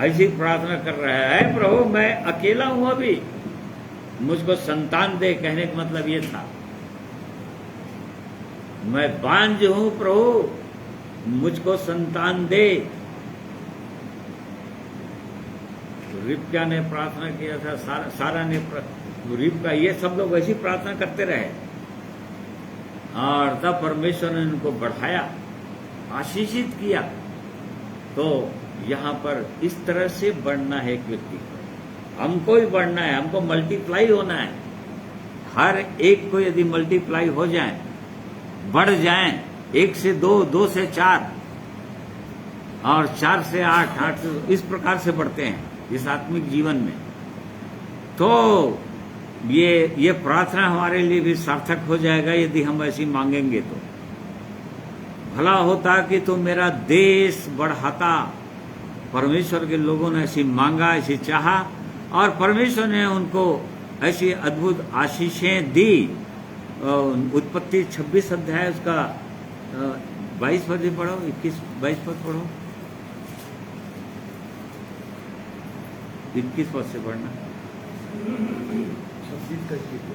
ऐसी प्रार्थना कर रहा है, प्रभु मैं अकेला हूं, अभी मुझको संतान दे। कहने का मतलब ये था, मैं बांझ हूं प्रभु, मुझको संतान दे। रिबका ने प्रार्थना किया था, सारा ने, रिबका, ये सब लोग वैसी प्रार्थना करते रहे। और तब परमेश्वर ने उनको बढ़ाया, आशीषित किया। तो यहाँ पर इस तरह से बढ़ना है एक व्यक्ति को, हमको ही बढ़ना है, हमको मल्टीप्लाई होना है। हर एक को यदि मल्टीप्लाई हो जाए, बढ़ जाए, 1 से 2, 2 से 4 और 4 से 8, 8 से, इस प्रकार से बढ़ते हैं इस आत्मिक जीवन में, तो ये प्रार्थना हमारे लिए भी सार्थक हो जाएगा यदि हम ऐसी मांगेंगे। तो भला होता कि तुम मेरा देश बढ़ाता। परमेश्वर के लोगों ने ऐसी मांगा, ऐसी चाहा, और परमेश्वर ने उनको ऐसी अद्भुत आशीषें दी। उत्पत्ति 26 अध्याय उसका 22 पद पढ़ो, 21-22 पद पढ़ो, 21 पद से पढ़ना।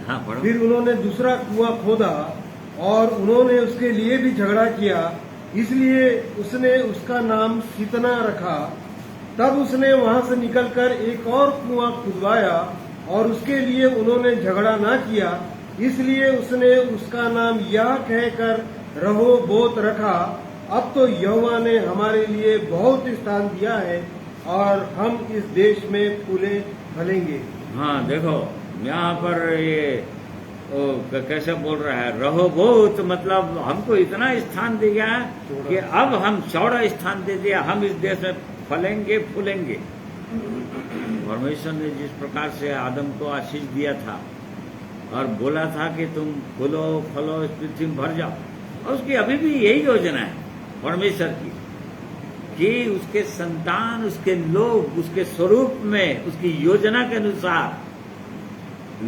हाँ पढ़ो। फिर उन्होंने दूसरा कुआं खोदा और उन्होंने उसके लिए भी झगड़ा किया, इसलिए उसने उसका नाम सीतना रखा। तब उसने वहां से निकलकर एक और कुआं खुदवाया और उसके लिए उन्होंने झगड़ा ना किया, इसलिए उसने उसका नाम यह कहकर रहोबोत रखा। अब तो यहोवा ने हमारे लिए बहुत स्थान दिया है और हम इस देश में फूले फलेंगे। हाँ देखो, यहाँ पर ये कैसे बोल रहा है, रहोबोत, मतलब हमको इतना स्थान दिया कि अब हम चौड़ा स्थान दे दिया, हम इस देश में फलेंगे फूलेंगे। परमेश्वर ने जिस प्रकार से आदम को आशीष दिया था और बोला था कि तुम फूलो फलो इस पृथ्वी में भर जाओ, और उसकी अभी भी यही योजना है परमेश्वर की कि उसके संतान, उसके लोग, उसके स्वरूप में, उसकी योजना के अनुसार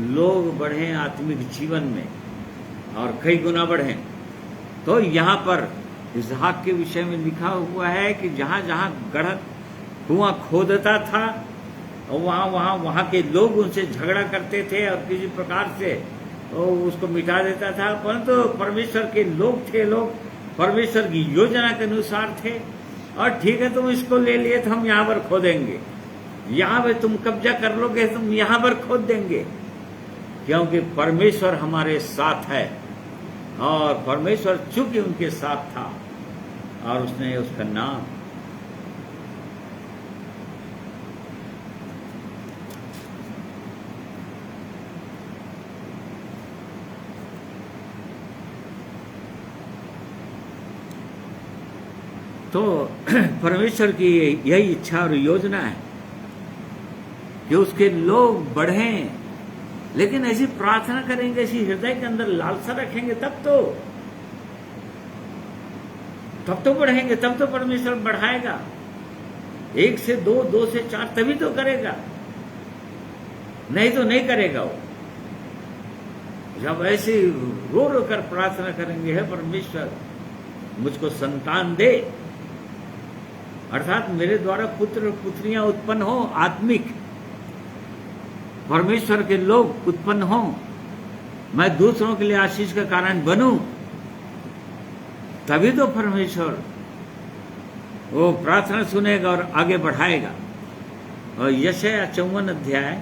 लोग बढ़ें आत्मिक जीवन में और कई गुना बढ़ें। तो यहाँ पर इसहाक के विषय में लिखा हुआ है कि जहां जहां गढ़ कुआं खोदता था और वहां के लोग उनसे झगड़ा करते थे और किसी प्रकार से उसको मिटा देता था, परंतु परमेश्वर के लोग थे, लोग परमेश्वर की योजना के अनुसार थे और ठीक है तुम इसको ले लिए तो हम यहाँ पर खोदेंगे, यहाँ पे तुम कब्जा कर लोगे तुम यहाँ पर खोद देंगे, क्योंकि परमेश्वर हमारे साथ है। और परमेश्वर चूंकि उनके साथ था और उसने उसका नाम तो परमेश्वर की यही इच्छा और योजना है कि उसके लोग बढ़ें, लेकिन ऐसी प्रार्थना करेंगे, ऐसी हृदय के अंदर लालसा रखेंगे तब तो बढ़ेंगे, तब तो परमेश्वर बढ़ाएगा। 1 से 2, 2 से 4 तभी तो करेगा, नहीं तो नहीं करेगा वो। जब ऐसे रो रो कर प्रार्थना करेंगे, है परमेश्वर मुझको संतान दे, अर्थात मेरे द्वारा पुत्र और पुत्रियां उत्पन्न हो, आत्मिक परमेश्वर के लोग उत्पन्न हो, मैं दूसरों के लिए आशीष का कारण बनूं, तभी तो परमेश्वर वो प्रार्थना सुनेगा और आगे बढ़ाएगा। और यशायाह 54 अध्याय,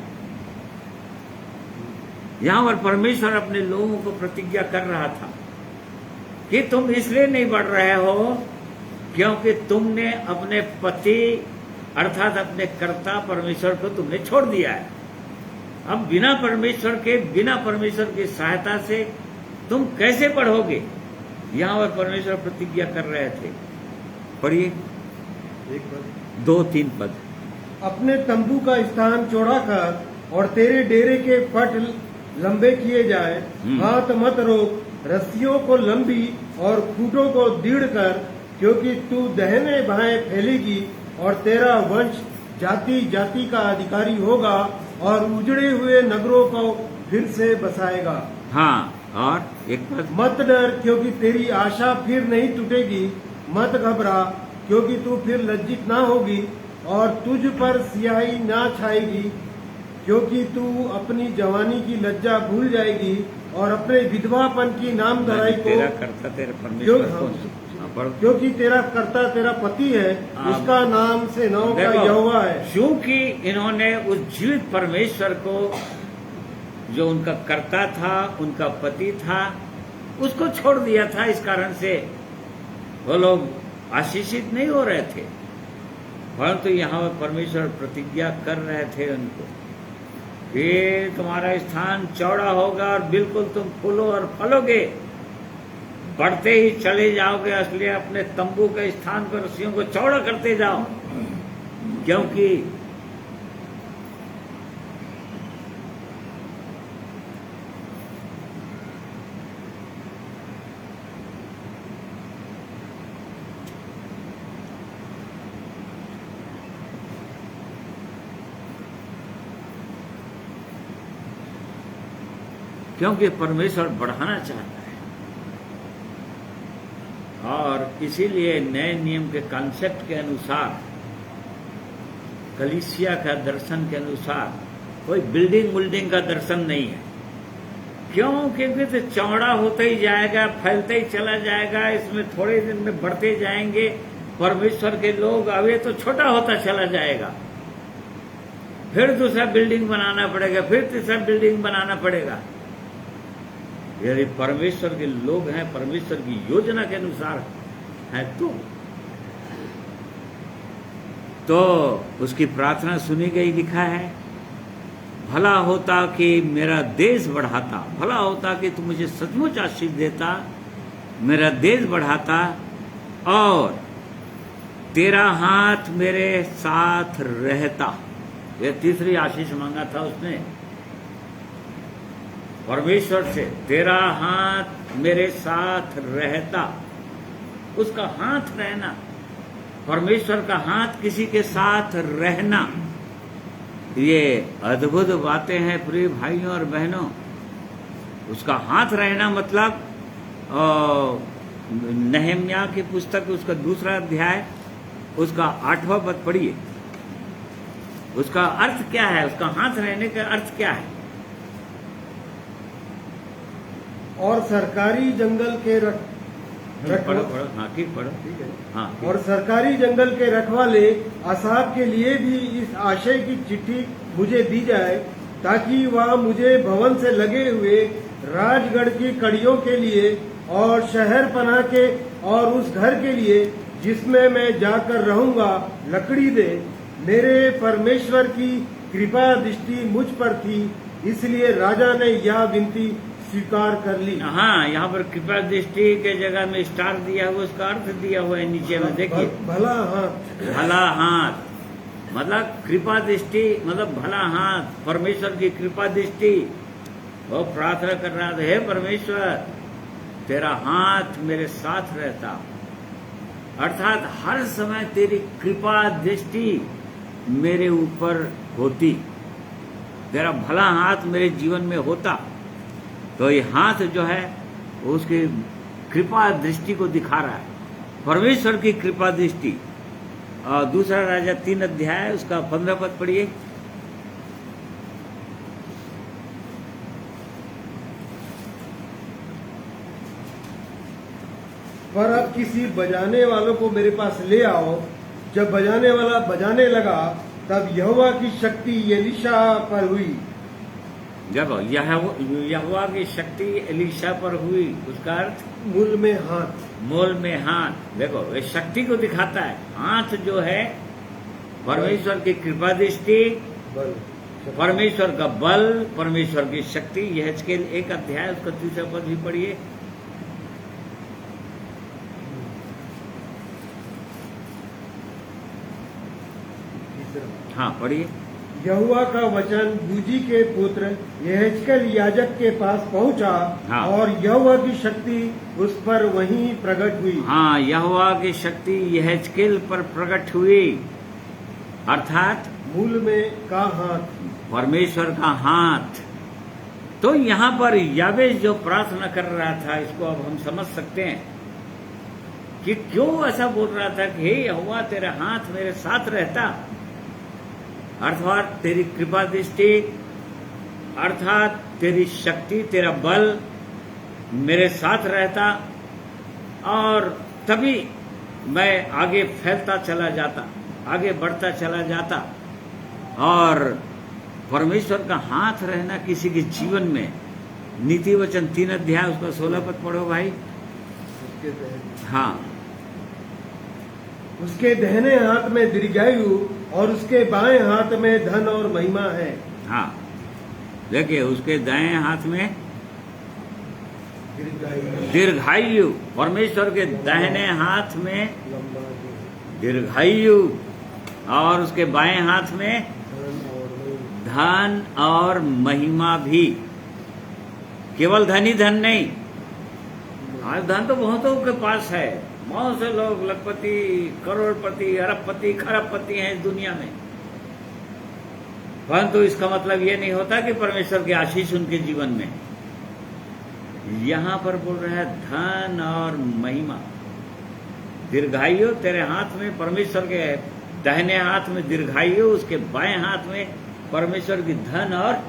यहां पर परमेश्वर अपने लोगों को प्रतिज्ञा कर रहा था कि तुम इसलिए नहीं बढ़ रहे हो क्योंकि तुमने अपने पति अर्थात अपने कर्ता परमेश्वर को तुमने छोड़ दिया है। अब बिना परमेश्वर की सहायता से तुम कैसे बढ़ोगे? यहां पर परमेश्वर प्रतिज्ञा कर रहे थे। पढ़िए 2-3 पद। अपने तंबू का स्थान चौड़ा कर और तेरे डेरे के पट लंबे किए जाए, हाथ मत रोक, रस्सियों को लंबी और खूंटों को दृढ़ कर, क्योंकि तू दाहिने बाएं फैलेगी और तेरा वंश जाति जाति का अधिकारी होगा और उजड़े हुए नगरों को फिर से बसाएगा। हाँ, और एक पद। मत डर, क्योंकि तेरी आशा फिर नहीं टूटेगी, मत घबरा, क्योंकि तू फिर लज्जित ना होगी और तुझ पर सियाही ना छाएगी, क्योंकि तू अपनी जवानी की लज्जा भूल जाएगी और अपने विधवापन की नाम धराई को, तेरा कर्ता तेरा परमेश्वर कौन? क्योंकि तेरा कर्ता तेरा पति है, उसका नाम सेनाओं का यहोवा है। क्योंकि इन्होंने उस जीवित परमेश्वर को, जो उनका कर्ता था, उनका पति था, उसको छोड़ दिया था, इस कारण से वो लोग आशीषित नहीं हो रहे थे। परंतु यहाँ परमेश्वर प्रतिज्ञा कर रहे थे उनको कि तुम्हारा स्थान चौड़ा होगा और बिल्कुल तुम फूलो और फलोगे, बढ़ते ही चले जाओगे, इसलिए अपने तंबू के स्थान पर रस्सियों को चौड़ा करते जाओ, क्योंकि परमेश्वर बढ़ाना चाहता है। और इसीलिए नए नियम के कॉन्सेप्ट के अनुसार, कलीसिया का दर्शन के अनुसार कोई बिल्डिंग का दर्शन नहीं है। क्यों? क्योंकि तो चौड़ा होता ही जाएगा, फैलता ही चला जाएगा, इसमें थोड़े दिन में बढ़ते जाएंगे परमेश्वर के लोग, अब ये तो छोटा होता चला जाएगा, फिर दूसरा बिल्डिंग बनाना पड़ेगा, फिर तीसरा बिल्डिंग बनाना पड़ेगा। यदि परमेश्वर के लोग हैं, परमेश्वर की योजना के अनुसार है तो उसकी प्रार्थना सुनी गई। लिखा है, भला होता कि मेरा देश बढ़ाता, भला होता कि तू मुझे सचमुच आशीष देता, मेरा देश बढ़ाता और तेरा हाथ मेरे साथ रहता। यह तीसरी आशीष मांगा था उसने परमेश्वर से, तेरा हाथ मेरे साथ रहता। उसका हाथ रहना, परमेश्वर का हाथ किसी के साथ रहना, ये अद्भुत बातें हैं प्रिय भाइयों और बहनों। उसका हाथ रहना मतलब नहम्याह की पुस्तक उसका 2 अध्याय उसका 8वां पद पढ़िए। उसका अर्थ क्या है? उसका हाथ रहने का अर्थ क्या है? और सरकारी जंगल के पढ़ो पढ़ो, हाँ ठीक पढ़ो। ठीक है। हाँ ठीक। और सरकारी जंगल के रखवाले असाब के लिए भी इस आशय की चिट्ठी मुझे दी जाए, ताकि वह मुझे भवन से लगे हुए राजगढ़ की कड़ियों के लिए और शहर पनाह के और उस घर के लिए जिसमें मैं जाकर रहूंगा लकड़ी दे। मेरे परमेश्वर की कृपा दृष्टि मुझ पर थी, इसलिए राजा ने यह विनती स्वीकार कर ली। हाँ, यहाँ पर कृपा दृष्टि के जगह में स्टार दिया हुआ, उसका अर्थ दिया हुआ है नीचे में, देखिए। भला हाथ, भला हाथ मतलब कृपा दृष्टि, मतलब भला हाथ, परमेश्वर की कृपा दृष्टि। वो प्रार्थना कर रहा था, हे परमेश्वर तेरा हाथ मेरे साथ रहता, अर्थात हर समय तेरी कृपा दृष्टि मेरे ऊपर होती, तेरा भला हाथ मेरे जीवन में होता। तो ये हाथ जो है उसकी कृपा दृष्टि को दिखा रहा है, परमेश्वर की कृपा दृष्टि। और 2 राजा 3 अध्याय उसका 15 पद पढ़िए। पर अब किसी बजाने वालों को मेरे पास ले आओ। जब बजाने वाला बजाने लगा, तब यहोवा की शक्ति एलीशा पर हुई। जब यहोवा की शक्ति एलीशा पर हुई, उसका अर्थ मूल में हाथ, मोल में हाथ। देखो ये शक्ति को दिखाता है। हाथ जो है परमेश्वर की कृपा दृष्टि, बल, परमेश्वर का बल, परमेश्वर की शक्ति। यह 1 अध्याय उसका 3 पद भी पढ़िए। हाँ पढ़िए। यहोवा का वचन बूजी के पुत्र यहेजकेल याजक के पास पहुंचा। हाँ। और यहोवा की शक्ति उस पर वहीं प्रकट हुई। हाँ, यहोवा की शक्ति यहेजकेल पर प्रकट हुई, अर्थात मूल में का हाथ, परमेश्वर का हाथ। तो यहाँ पर यावेश जो प्रार्थना कर रहा था, इसको अब हम समझ सकते हैं कि क्यों ऐसा बोल रहा था कि हे यहोवा तेरा हाथ मेरे साथ रहता, अर्थात तेरी कृपा दृष्टि, अर्थात तेरी शक्ति, तेरा बल मेरे साथ रहता, और तभी मैं आगे फैलता चला जाता, आगे बढ़ता चला जाता। और परमेश्वर का हाथ रहना किसी के जीवन में, नीति वचन 3 अध्याय उसका 16 पद पढ़ो भाई। हाँ, उसके दाहिने हाथ में दीर्घायु और उसके बाएं हाथ में धन और महिमा है। हाँ देखिए, उसके दाएं हाथ में दीर्घायु, परमेश्वर के दाहिने हाथ में लंबा दीर्घायु, और उसके बाएं हाथ में धन और महिमा भी। केवल धन ही धन नहीं, आज धन तो बहुतों के पास है, बहुत से लोग लखपति, करोड़पति, अरबपति, खरबपति हैं इस दुनिया में, परंतु इसका मतलब ये नहीं होता कि परमेश्वर की आशीष उनके जीवन में। यहां पर बोल रहा है धन और महिमा। दीर्घायु तेरे हाथ में, परमेश्वर के दाहिने हाथ में दीर्घायु, उसके बाएं हाथ में परमेश्वर की धन और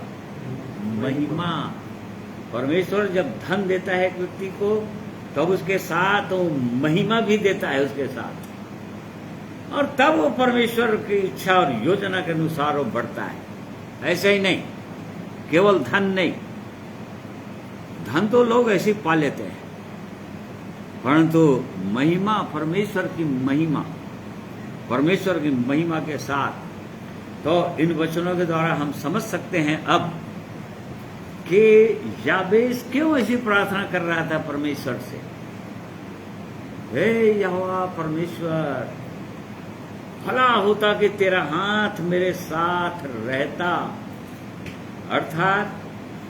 महिमा। परमेश्वर जब धन देता है एक व्यक्ति को, तब उसके साथ वो महिमा भी देता है उसके साथ, और तब वो परमेश्वर की इच्छा और योजना के अनुसार वो बढ़ता है। ऐसे ही नहीं, केवल धन नहीं, धन तो लोग ऐसे ही पा लेते हैं, परंतु महिमा, परमेश्वर की महिमा, परमेश्वर की महिमा के साथ। तो इन वचनों के द्वारा हम समझ सकते हैं अब कि याबेस क्यों ऐसी प्रार्थना कर रहा था परमेश्वर से। हे यहोवा परमेश्वर, भला होता कि तेरा हाथ मेरे साथ रहता, अर्थात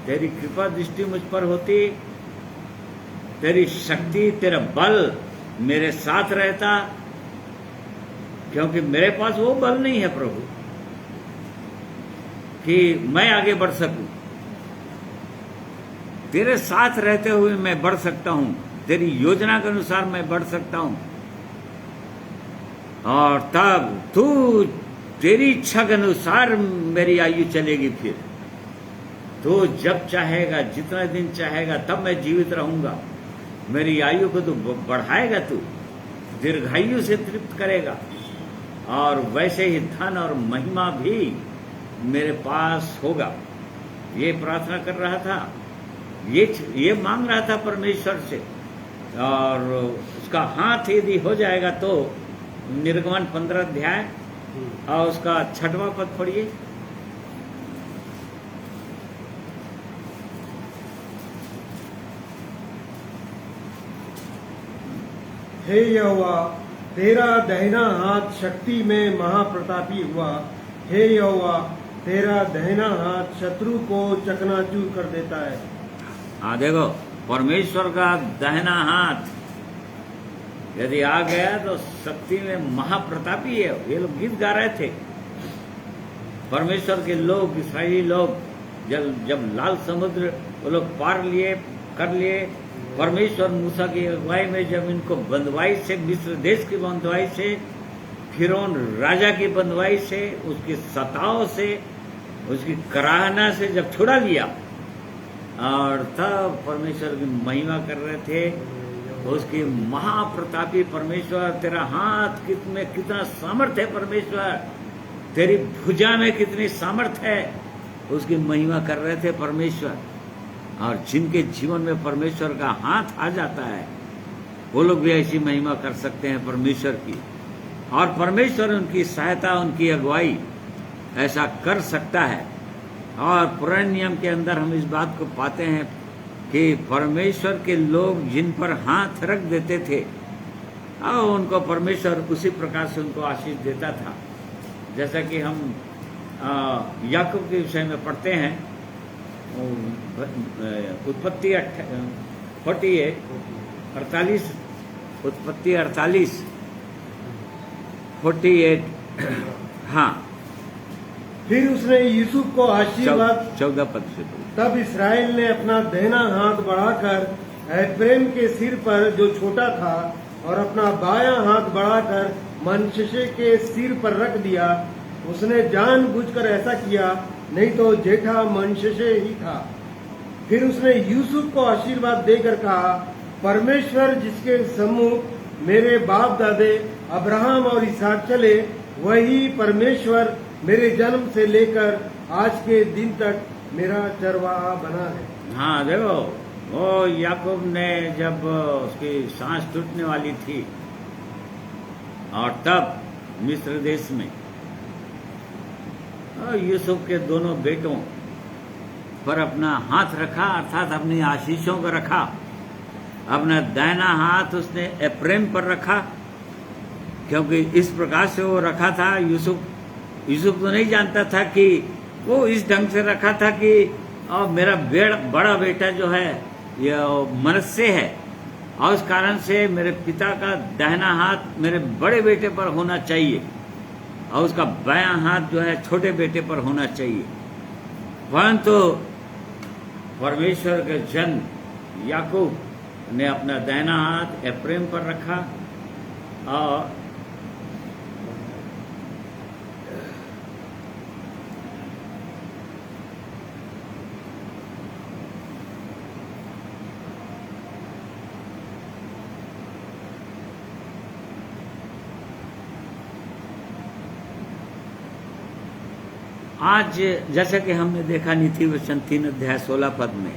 तेरी कृपा दृष्टि मुझ पर होती, तेरी शक्ति, तेरा बल मेरे साथ रहता, क्योंकि मेरे पास वो बल नहीं है प्रभु कि मैं आगे बढ़ सकूं। तेरे साथ रहते हुए मैं बढ़ सकता हूं, तेरी योजना के अनुसार मैं बढ़ सकता हूं। और तब तू तेरी इच्छा के अनुसार मेरी आयु चलेगी। फिर तो जब चाहेगा, जितना दिन चाहेगा, तब मैं जीवित रहूंगा। मेरी आयु को तू बढ़ाएगा, तू दीर्घायु से तृप्त करेगा। और वैसे ही धन और महिमा भी मेरे पास होगा। ये प्रार्थना कर रहा था, ये मांग रहा था परमेश्वर से। और उसका हाथ यदि हो जाएगा तो निर्गमन 15 अध्याय और उसका 6वां पद पढ़िए। हे यहोवा, तेरा दाहिना हाथ शक्ति में महाप्रतापी हुआ। हे यहोवा, तेरा दाहिना हाथ शत्रु को चकनाचूर कर देता है। हाँ देखो, परमेश्वर का दाहिना हाथ यदि आ गया तो शक्ति में महाप्रतापी है। ये लोग गीत गा रहे थे। परमेश्वर के लोग, इस्राएली लोग जब लाल समुद्र वो लोग पार कर लिए, परमेश्वर मूसा की अगुवाई में जब इनको बंधुआई से, मिस्र देश की बंधुआई से, फिरौन राजा की बंधुआई से, उसके सताव से, उसकी कराहना से जब छुड़ा लिया, और तब परमेश्वर की महिमा कर रहे थे। उसकी महाप्रतापी परमेश्वर, तेरा हाथ में कितना सामर्थ्य है परमेश्वर, तेरी भुजा में कितनी सामर्थ्य है, उसकी महिमा कर रहे थे परमेश्वर। और जिनके जीवन में परमेश्वर का हाथ आ जाता है, वो लोग भी ऐसी महिमा कर सकते हैं परमेश्वर की। और परमेश्वर उनकी सहायता, उनकी अगुवाई ऐसा कर सकता है। और पुराने नियम के अंदर हम इस बात को पाते हैं कि परमेश्वर के लोग जिन पर हाथ रख देते थे, और उनको परमेश्वर उसी प्रकार से उनको आशीष देता था। जैसा कि हम याकूब के विषय में पढ़ते हैं, उत्पत्ति 48, उत्पत्ति 48 हाँ। फिर उसने यूसुफ को आशीर्वाद 14 पद से। तब इसराइल ने अपना दाहिना हाथ बढ़ाकर एफ्रेम के सिर पर जो छोटा था, और अपना बायां हाथ बढ़ाकर मनश्शे के सिर पर रख दिया। उसने जानबूझकर ऐसा किया, नहीं तो जेठा मनश्शे ही था। फिर उसने यूसुफ को आशीर्वाद देकर कहा, परमेश्वर जिसके सम्मुख मेरे बाप दादे अब्राहम और इसहाक चले, वही परमेश्वर मेरे जन्म से लेकर आज के दिन तक मेरा चरवाहा बना है। हाँ देखो, वो याकूब ने जब उसकी सांस टूटने वाली थी, और तब मिस्र देश में यूसुफ के दोनों बेटों पर अपना हाथ रखा, अर्थात अपनी आशीषों को रखा। अपना दाहिना हाथ उसने एफ्रेम पर रखा, क्योंकि इस प्रकार से वो रखा था। यूसुफ तो नहीं जानता था कि वो इस ढंग से रखा था कि मेरा बड़ा बेटा जो है ये मनश्शे है, और उस कारण से मेरे पिता का दाहिना हाथ मेरे बड़े बेटे पर होना चाहिए, और उसका बायां हाथ जो है छोटे बेटे पर होना चाहिए। परंतु परमेश्वर के जन याकूब ने अपना दाहिना हाथ एफ्रेम पर रखा, और आज जैसा कि हमने देखा नीति वचन 3 अध्याय 16 पद में,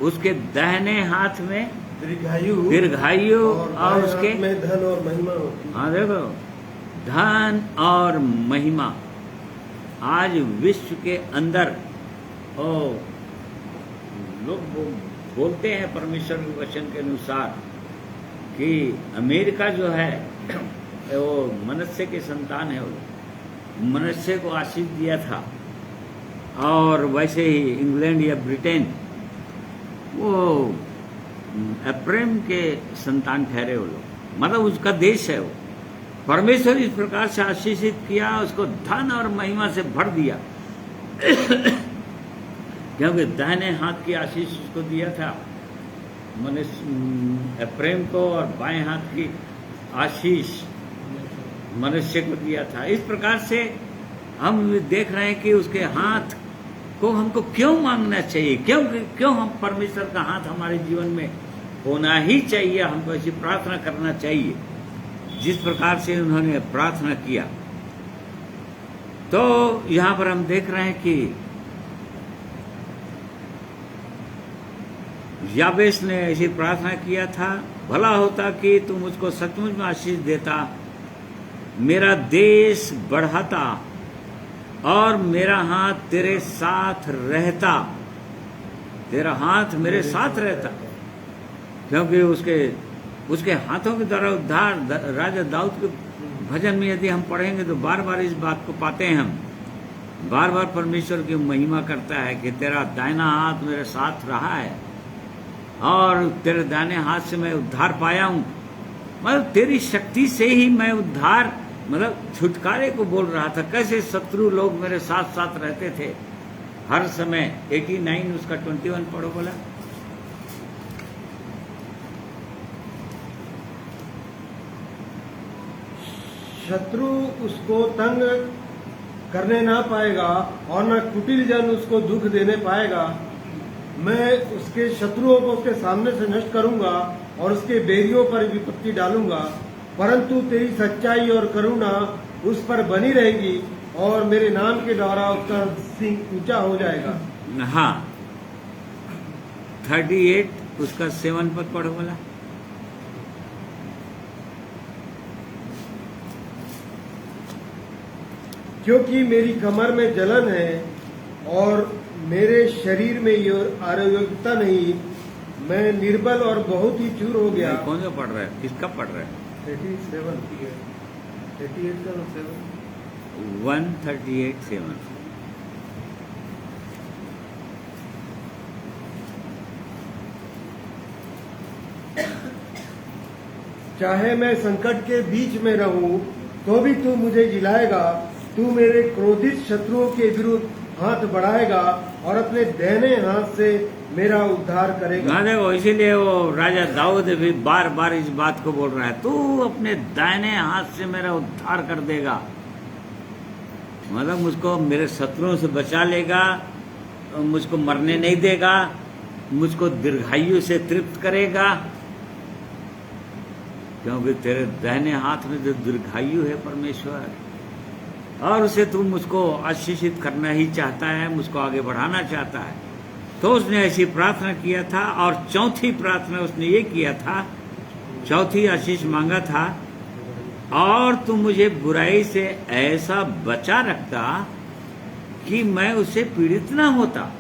उसके दाहिने हाथ में दीर्घायु और उसके में धन और महिमा होती। हाँ देखो, धन और महिमा। आज विश्व के अंदर लोग बोलते हैं परमेश्वर के वचन के अनुसार कि अमेरिका जो है वो मनश्शे के संतान है, वो मनश्शे को आशीष दिया था। और वैसे ही इंग्लैंड या ब्रिटेन वो एफ्रेम के संतान ठहरे वो लोग, मतलब उसका देश है वो। परमेश्वर इस प्रकार से आशीषित किया, उसको धन और महिमा से भर दिया क्योंकि दाहिने हाथ की आशीष उसको दिया था मनुष्य प्रेम को, और बाएं हाथ की आशीष मनुष्य को दिया था। इस प्रकार से हम देख रहे हैं कि उसके हाथ को हमको क्यों मांगना चाहिए, क्यों हम परमेश्वर का हाथ हमारे जीवन में होना ही चाहिए, हमको ऐसी प्रार्थना करना चाहिए जिस प्रकार से उन्होंने प्रार्थना किया। तो यहां पर हम देख रहे हैं कि याबेस ने ऐसी प्रार्थना किया था, भला होता कि तू मुझको सचमुच में आशीष देता, मेरा देश बढ़ाता और मेरा हाथ तेरे साथ रहता, तेरा हाथ मेरे साथ रहता। क्योंकि उसके हाथों के द्वारा उद्धार, राजा दाऊद के भजन में यदि हम पढ़ेंगे तो बार बार इस बात को पाते हैं हम, बार बार परमेश्वर की महिमा करता है कि तेरा दाहिना हाथ मेरे साथ रहा है और तेरे दाहिने हाथ से मैं उद्धार पाया हूं। मतलब तेरी शक्ति से ही मैं उद्धार, मतलब छुटकारे को बोल रहा था। कैसे शत्रु लोग मेरे साथ साथ रहते थे हर समय। 89 उसका 21 पढ़ो बोला। शत्रु उसको तंग करने ना पाएगा और न कुटिल जन उसको दुख देने पाएगा। मैं उसके शत्रुओं को उसके सामने से नष्ट करूंगा और उसके बैरियों पर विपत्ति डालूंगा, परंतु तेरी सच्चाई और करुणा उस पर बनी रहेगी और मेरे नाम के द्वारा उसका सिंह ऊंचा हो जाएगा। हाँ, 38 उसका 7 पद पढ़ो बोला। क्योंकि मेरी कमर में जलन है और मेरे शरीर में आरोग्यता नहीं, मैं निर्बल और बहुत ही चूर हो गया। कौन सा पढ़ रहा है, किसका पढ़ रहा है? 38 का 7 138:7। चाहे मैं संकट के बीच में रहूं तो भी तू मुझे जिलाएगा, तू मेरे क्रोधित शत्रुओं के विरुद्ध हाथ बढ़ाएगा और अपने दाहिने हाथ से मेरा उद्धार करेगा। हाँ देखो, इसीलिए वो राजा दाऊद भी बार बार इस बात को बोल रहा है, तू अपने दाहिने हाथ से मेरा उद्धार कर देगा। मतलब मुझको मेरे शत्रुओं से बचा लेगा, मुझको मरने नहीं देगा, मुझको दीर्घायु से तृप्त करेगा। क्योंकि तेरे दाहिने हाथ में जो दीर्घायु है परमेश्वर, और उसे तू मुझको आशीषित करना ही चाहता है, मुझको आगे बढ़ाना चाहता है। तो उसने ऐसी प्रार्थना किया था। और चौथी प्रार्थना उसने ये किया था, चौथी आशीष मांगा था, और तू मुझे बुराई से ऐसा बचा रखता कि मैं उससे पीड़ित ना होता।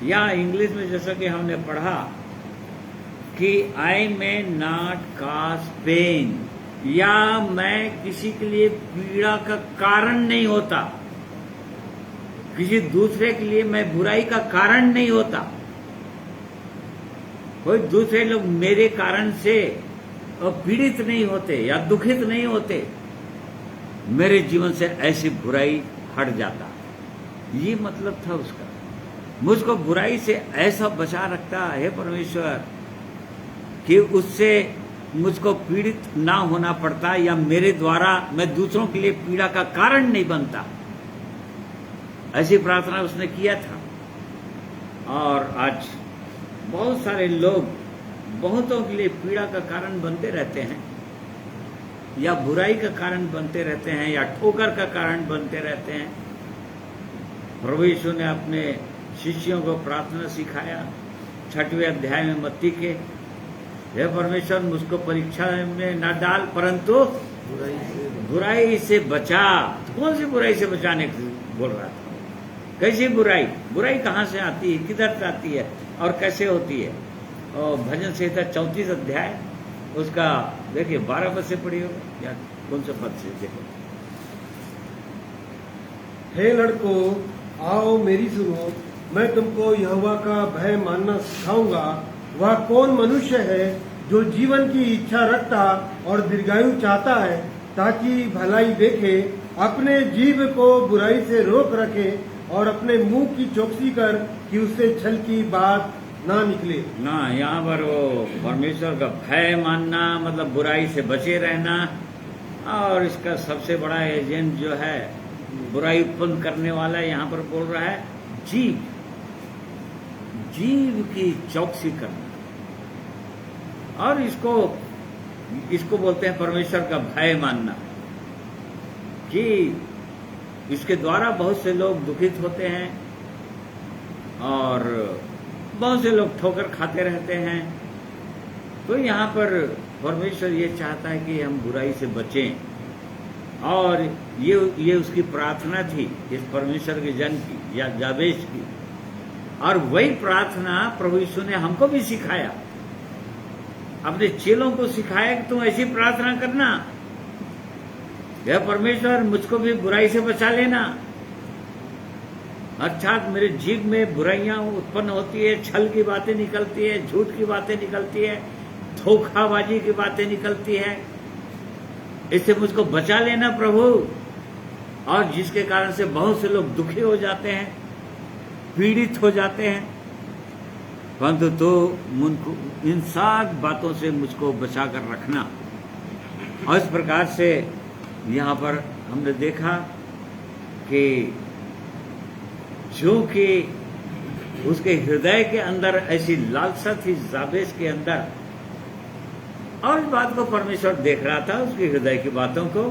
या इंग्लिश में जैसा कि हमने पढ़ा कि आई मे नॉट कॉज पेन, या मैं किसी के लिए पीड़ा का कारण नहीं होता, किसी दूसरे के लिए मैं बुराई का कारण नहीं होता। कोई दूसरे लोग मेरे कारण से पीड़ित नहीं होते या दुखित नहीं होते, मेरे जीवन से ऐसी बुराई हट जाता। ये मतलब था उसका, मुझको बुराई से ऐसा बचा रखता है परमेश्वर कि उससे मुझको पीड़ित ना होना पड़ता, या मेरे द्वारा मैं दूसरों के लिए पीड़ा का कारण नहीं बनता। ऐसी प्रार्थना उसने किया था। और आज बहुत सारे लोग बहुतों के लिए पीड़ा का कारण बनते रहते हैं, या बुराई का कारण बनते रहते हैं, या ठोकर का कारण बनते रहते हैं। प्रभु यीशु ने अपने शिष्यों को प्रार्थना सिखाया 6वें अध्याय में मत्ती के, हे परमेश्वर मुझको परीक्षा में न डाल परंतु बुराई से बचा। कौन सी बुराई से बचाने को बोल रहा था? कैसी बुराई? बुराई कहाँ से आती है, किधर से आती है और कैसे होती है? और भजन संहिता 34 अध्याय उसका देखिए 12 पद से पढ़ी होगा, या कौन सा पद से देखो। हे लड़कों, आओ मेरी सुनो, मैं तुमको यहोवा का भय मानना सिखाऊंगा। वह कौन मनुष्य है जो जीवन की इच्छा रखता और दीर्घायु चाहता है, ताकि भलाई देखे, अपने जीव को बुराई से रोक रखे और अपने मुंह की चौकसी कर कि उससे छल की बात ना निकले। ना, यहाँ पर वो परमेश्वर का भय मानना मतलब बुराई से बचे रहना, और इसका सबसे बड़ा एजेंट जो है बुराई उत्पन्न करने वाला, यहाँ पर बोल रहा है जीव की चौकसी करना। और इसको बोलते हैं परमेश्वर का भय मानना, कि इसके द्वारा बहुत से लोग दुखित होते हैं और बहुत से लोग ठोकर खाते रहते हैं। तो यहाँ पर परमेश्वर ये चाहता है कि हम बुराई से बचें, और ये उसकी प्रार्थना थी इस परमेश्वर के जन की या जाबेश की। और वही प्रार्थना प्रभु यीशु ने हमको भी सिखाया, अपने चेलों को सिखाया कि तुम ऐसी प्रार्थना करना, यह परमेश्वर मुझको भी बुराई से बचा लेना। अर्थात मेरे जीव में बुराइयां उत्पन्न होती है, छल की बातें निकलती है, झूठ की बातें निकलती है, धोखाबाजी की बातें निकलती है, इससे मुझको बचा लेना प्रभु। और जिसके कारण से बहुत से लोग दुखी हो जाते हैं, पीड़ित हो जाते हैं, परंतु तो इन सब बातों से मुझको बचा कर रखना। और इस प्रकार से यहाँ पर हमने देखा कि जो कि उसके हृदय के अंदर ऐसी लालसा थी जाबेस के अंदर, और इस बात को परमेश्वर देख रहा था, उसके हृदय की बातों को,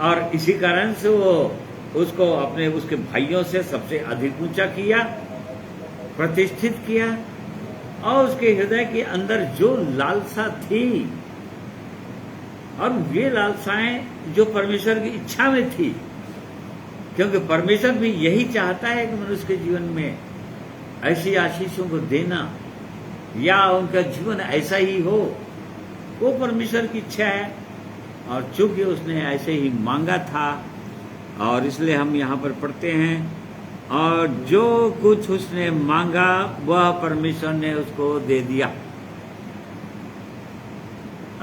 और इसी कारण से वो उसको उसके भाइयों से सबसे अधिक ऊंचा किया, प्रतिष्ठित किया। और उसके हृदय के अंदर जो लालसा थी, और ये लालसाएं जो परमेश्वर की इच्छा में थी, क्योंकि परमेश्वर भी यही चाहता है कि मनुष्य के जीवन में ऐसी आशीषों को देना, या उनका जीवन ऐसा ही हो, वो परमेश्वर की इच्छा है। और चूंकि उसने ऐसे ही मांगा था, और इसलिए हम यहाँ पर पढ़ते हैं, और जो कुछ उसने मांगा वह परमेश्वर ने उसको दे दिया।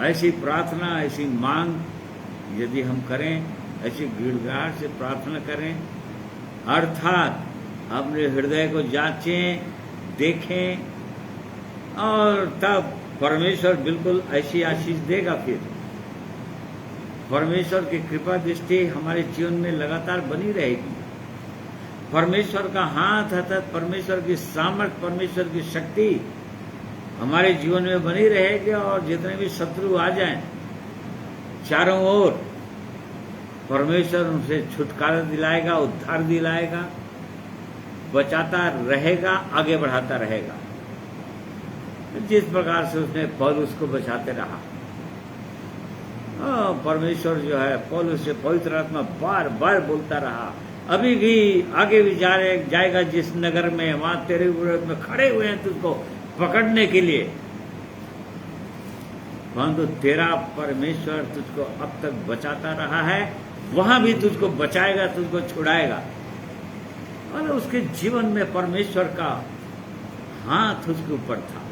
ऐसी प्रार्थना, ऐसी मांग यदि हम करें, ऐसी गिड़गिड़ाहट से प्रार्थना करें, अर्थात अपने हृदय को जांचें, देखें, और तब परमेश्वर बिल्कुल ऐसी आशीष देगा। फिर परमेश्वर की कृपा दृष्टि हमारे जीवन में लगातार बनी रहेगी। परमेश्वर का हाथ अर्थात परमेश्वर की सामर्थ्य, परमेश्वर की शक्ति हमारे जीवन में बनी रहेगी। और जितने भी शत्रु आ जाएं चारों ओर, परमेश्वर उनसे छुटकारा दिलाएगा, उद्धार दिलाएगा, बचाता रहेगा, आगे बढ़ाता रहेगा, जिस प्रकार से उसने पौलुस को बचाते रहा। परमेश्वर जो है पौलुस से पवित्र आत्मा बार बार बोलता रहा, अभी भी आगे भी जाएगा जिस नगर में, वहां तेरे विरोध में खड़े हुए हैं तुझको पकड़ने के लिए, परंतु तेरा परमेश्वर तुझको अब तक बचाता रहा है, वहां भी तुझको बचाएगा, तुझको छुड़ाएगा। और उसके जीवन में परमेश्वर का हाथ उसके ऊपर था।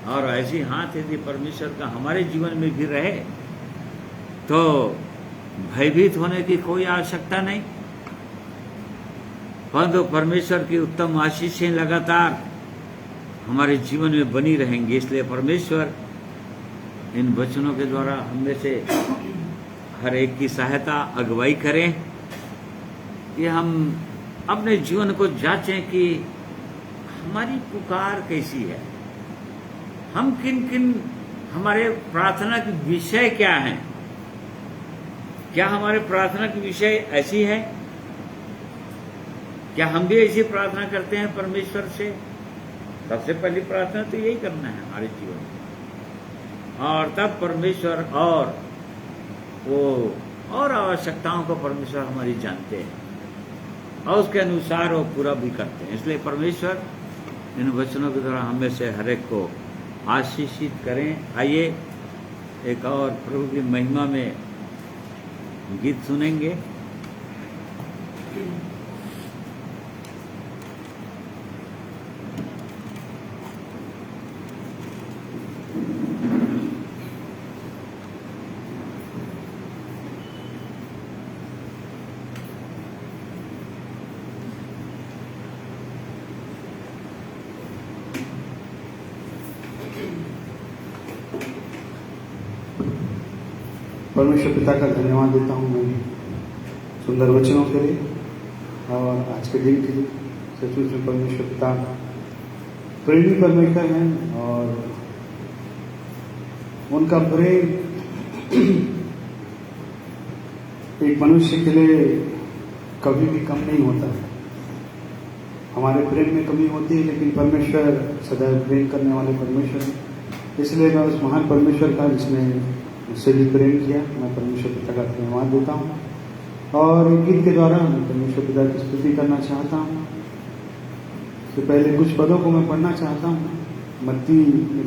और ऐसी हाथ यदि परमेश्वर का हमारे जीवन में भी रहे तो भयभीत होने की कोई आवश्यकता नहीं, परंतु परमेश्वर की उत्तम आशीषें लगातार हमारे जीवन में बनी रहेंगी। इसलिए परमेश्वर इन वचनों के द्वारा हम में से हर एक की सहायता, अगुवाई करें कि हम अपने जीवन को जांचें कि हमारी पुकार कैसी है, हम किन किन, हमारे प्रार्थना के विषय क्या हैं, क्या हमारे प्रार्थना की विषय ऐसी है, क्या हम भी ऐसी प्रार्थना करते हैं परमेश्वर से। सबसे पहली प्रार्थना तो यही करना है हमारे जीवन में, और तब परमेश्वर और आवश्यकताओं को परमेश्वर हमारी जानते हैं और उसके अनुसार वो पूरा भी करते हैं। इसलिए परमेश्वर इन वचनों के द्वारा हमें से हर एक को आशीषित करें। आइए एक और प्रभु की महिमा में गीत सुनेंगे। परमेश्वर पिता का धन्यवाद देता हूँ मैं सुंदर वचनों के लिए और आज के दिन के लिए। सचमुच में परमेश्वर पिता प्रेमी परमेश्वर हैं और उनका प्रेम एक मनुष्य के लिए कभी भी कम नहीं होता है। हमारे प्रेम में कमी होती है, लेकिन परमेश्वर सदैव प्रेम करने वाले परमेश्वर हैं। इसलिए मैं उस महान परमेश्वर का, जिसने मुझसे भी प्रेम किया, मैं परमेश्वर पिता का धन्यवाद देता हूँ। और एक गीत के द्वारा मैं परमेश्वर पिता की स्तुति करना चाहता हूँ। तो पहले कुछ पदों को मैं पढ़ना चाहता हूँ। मत्ती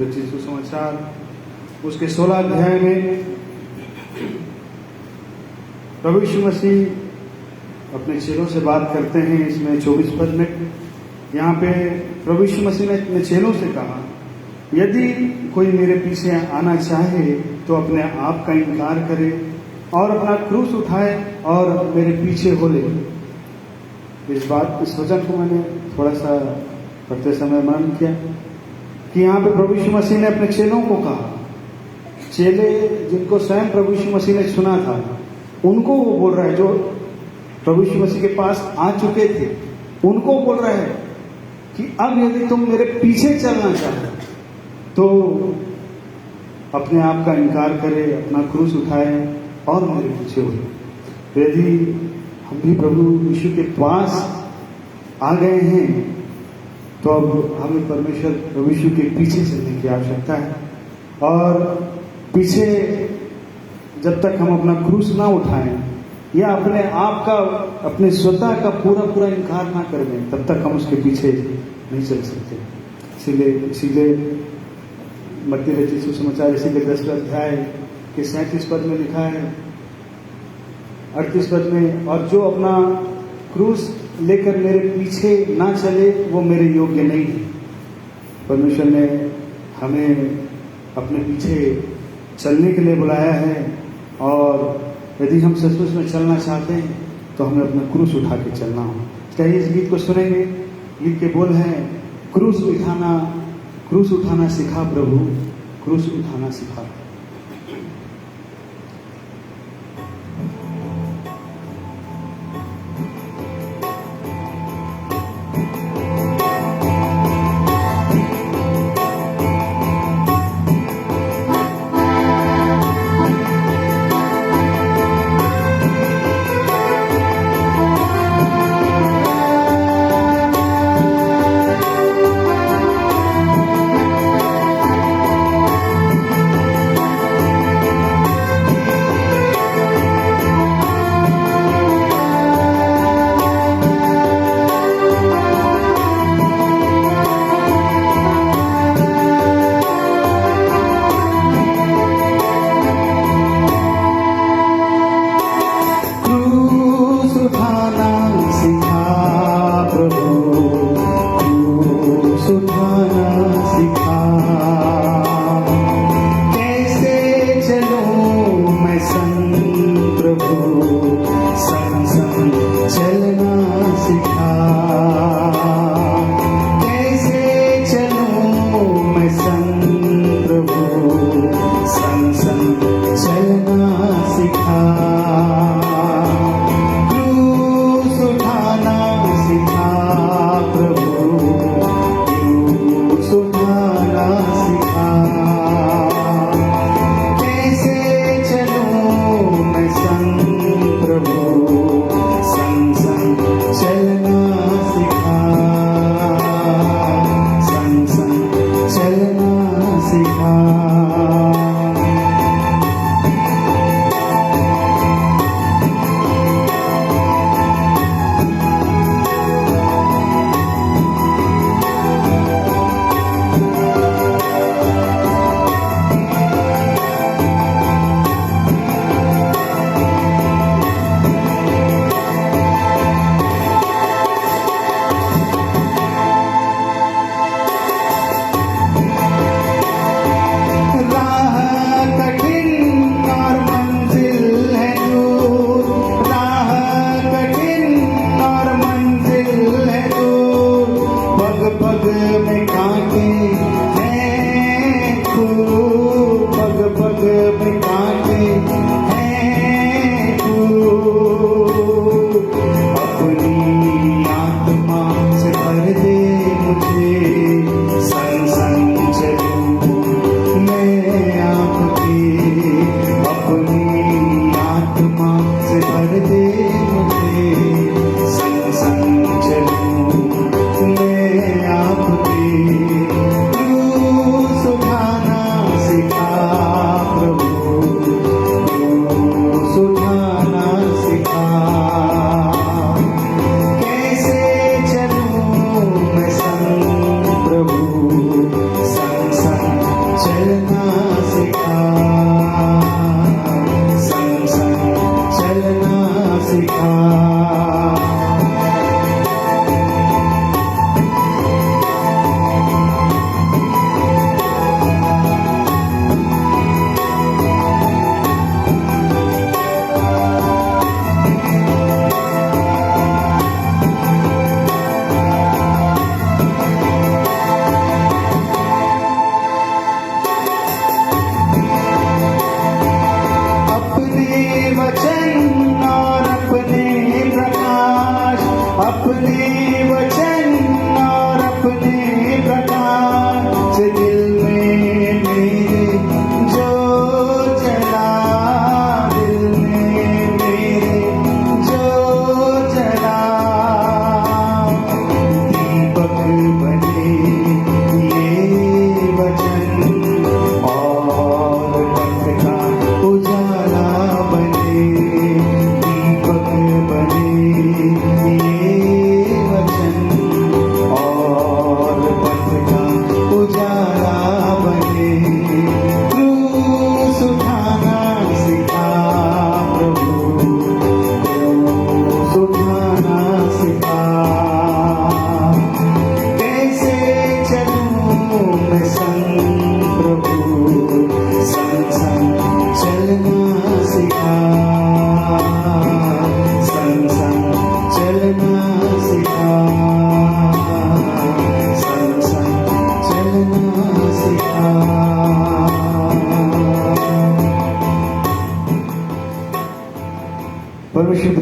रचित सुसमाचार उसके 16 अध्याय में प्रभु यीशु मसीह अपने चेलों से बात करते हैं। इसमें 24 पद में यहाँ पे प्रभु यीशु मसीह ने अपने चेलों से कहा, यदि कोई मेरे पीछे आना चाहे तो अपने आप का इनकार करे और अपना क्रूस उठाए और मेरे पीछे हो ले। इस वचन को मैंने थोड़ा सा पढ़ते समय मनन किया कि यहाँ पे प्रभु यीशु मसीह ने अपने चेलों को कहा। चेले जिनको स्वयं प्रभु यीशु मसीह ने चुना था, उनको वो बोल रहा है, जो प्रभु यीशु मसीह के पास आ चुके थे, उनको बोल रहा है कि अब यदि तुम मेरे पीछे चलना चाहो तो अपने आप का इनकार करे, अपना क्रूस उठाए और मेरे पीछे हो। यदि हम भी प्रभु यीशु के पास आ गए हैं तो अब हमें परमेश्वर प्रभु यीशु के पीछे चलने की आवश्यकता है। और पीछे जब तक हम अपना क्रूस ना उठाएं या अपने आप का, अपने स्वतः का पूरा इनकार ना कर दें, तब तक हम उसके पीछे नहीं चल सकते। इसीलिए मत्ती रचित सुसमाचार इसीलिए 10 अध्याय के 37 पद में लिखा है, 38 पद में, और जो अपना क्रूस लेकर मेरे पीछे ना चले वो मेरे योग्य नहीं है। परमेश्वर ने हमें अपने पीछे चलने के लिए बुलाया है और यदि हम सचमुच में चलना चाहते हैं तो हमें अपना क्रूस उठा के चलना हो। चाहिए इस गीत को सुनेंगे। गीत के बोल हैं, क्रूस उठाना सिखा प्रभु, क्रूस उठाना सिखा।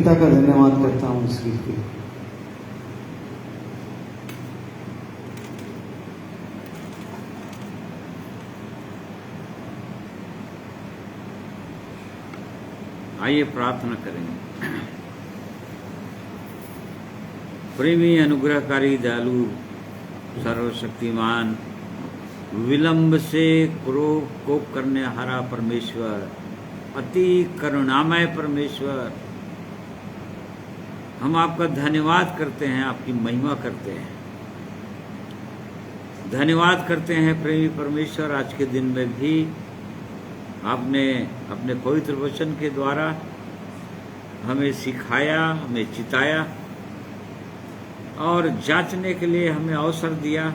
पिता का धन्यवाद करता हूँ इस गीत के लिए। आइए प्रार्थना करेंगे। प्रेमी, अनुग्रहकारी, दयालु, सर्वशक्तिमान, विलंब से क्रोध को करने हारा परमेश्वर, अति करुणामय परमेश्वर, हम आपका धन्यवाद करते हैं, आपकी महिमा करते हैं, धन्यवाद करते हैं प्रेमी परमेश्वर। आज के दिन में भी आपने अपने पवित्र वचन के द्वारा हमें सिखाया, हमें चिताया और जांचने के लिए हमें अवसर दिया।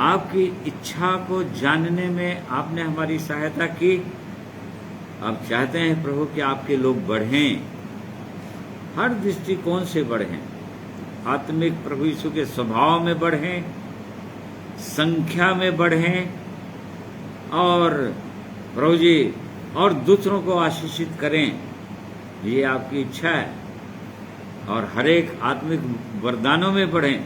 आपकी इच्छा को जानने में आपने हमारी सहायता की। आप चाहते हैं प्रभु कि आपके लोग बढ़ें, हर दृष्टिकोण से बढ़ें, आत्मिक प्रभु यीशु के स्वभाव में बढ़ें, संख्या में बढ़ें और प्रभु जी और दूसरों को आशीषित करें। ये आपकी इच्छा है और हर एक आत्मिक वरदानों में बढ़ें।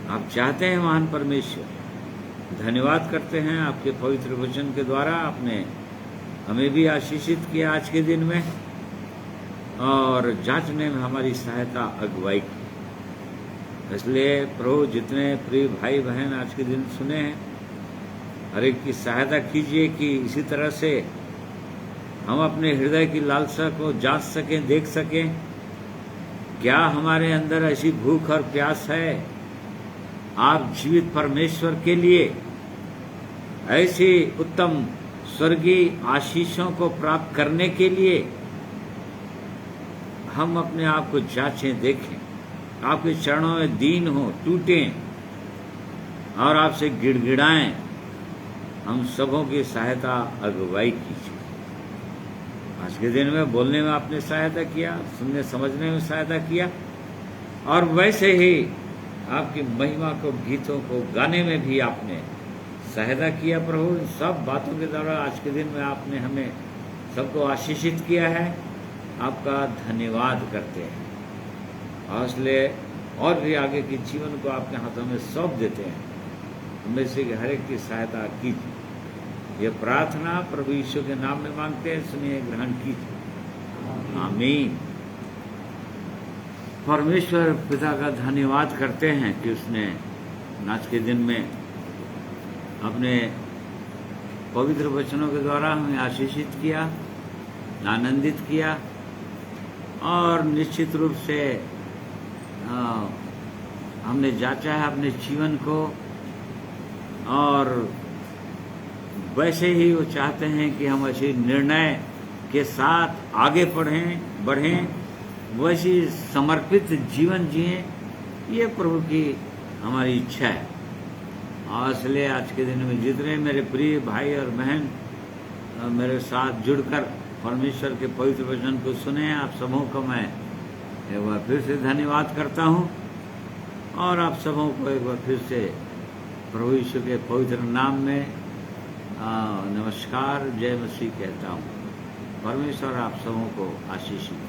आप चाहते हैं महान परमेश्वर। धन्यवाद करते हैं आपके पवित्र वचन के द्वारा आपने हमें भी आशीषित किया आज के दिन में और जांचने में हमारी सहायता अगुवाई की। इसलिए प्रभु जितने प्रिय भाई बहन आज के दिन सुने हैं, हर एक की सहायता कीजिए कि इसी तरह से हम अपने हृदय की लालसा को जांच सकें, देख सकें क्या हमारे अंदर ऐसी भूख और प्यास है आप जीवित परमेश्वर के लिए, ऐसी उत्तम स्वर्गीय आशीषों को प्राप्त करने के लिए। हम अपने आप को जांचें, देखें, आपके चरणों में दीन हो, टूटें और आपसे गिड़गिड़ाएं। हम सबों की सहायता अगुवाई कीजिए। आज के दिन में बोलने में आपने सहायता किया, सुनने समझने में सहायता किया और वैसे ही आपकी महिमा को, गीतों को गाने में भी आपने सहायता किया। प्रभु इन सब बातों के द्वारा आज के दिन में आपने हमें सबको आशीषित किया है। आपका धन्यवाद करते हैं और इसलिए और भी आगे के जीवन को आपके हाथों में सौंप देते हैं। हमें से हर एक की सहायता कीजिए। ये प्रार्थना प्रभु यीशु के नाम में मांगते हैं, सुनिए, ग्रहण कीजिए। आमीन। परमेश्वर पिता का धन्यवाद करते हैं कि उसने आज के दिन में अपने पवित्र वचनों के द्वारा हमें आशीषित किया, आनंदित किया और निश्चित रूप से हमने जांचा है अपने जीवन को और वैसे ही वो चाहते हैं कि हम ऐसे निर्णय के साथ आगे बढ़ें, वैसी समर्पित जीवन जिएं। ये प्रभु की हमारी इच्छा है। और इसलिए आज के दिन में जितने मेरे प्रिय भाई और बहन मेरे साथ जुड़कर परमेश्वर के पवित्र वचन को सुने, आप सबों को मैं एक बार फिर से धन्यवाद करता हूँ और आप सबों को एक बार फिर से प्रभु यीशु के पवित्र नाम में नमस्कार, जय मसीह कहता हूँ। परमेश्वर आप सबों को आशीषित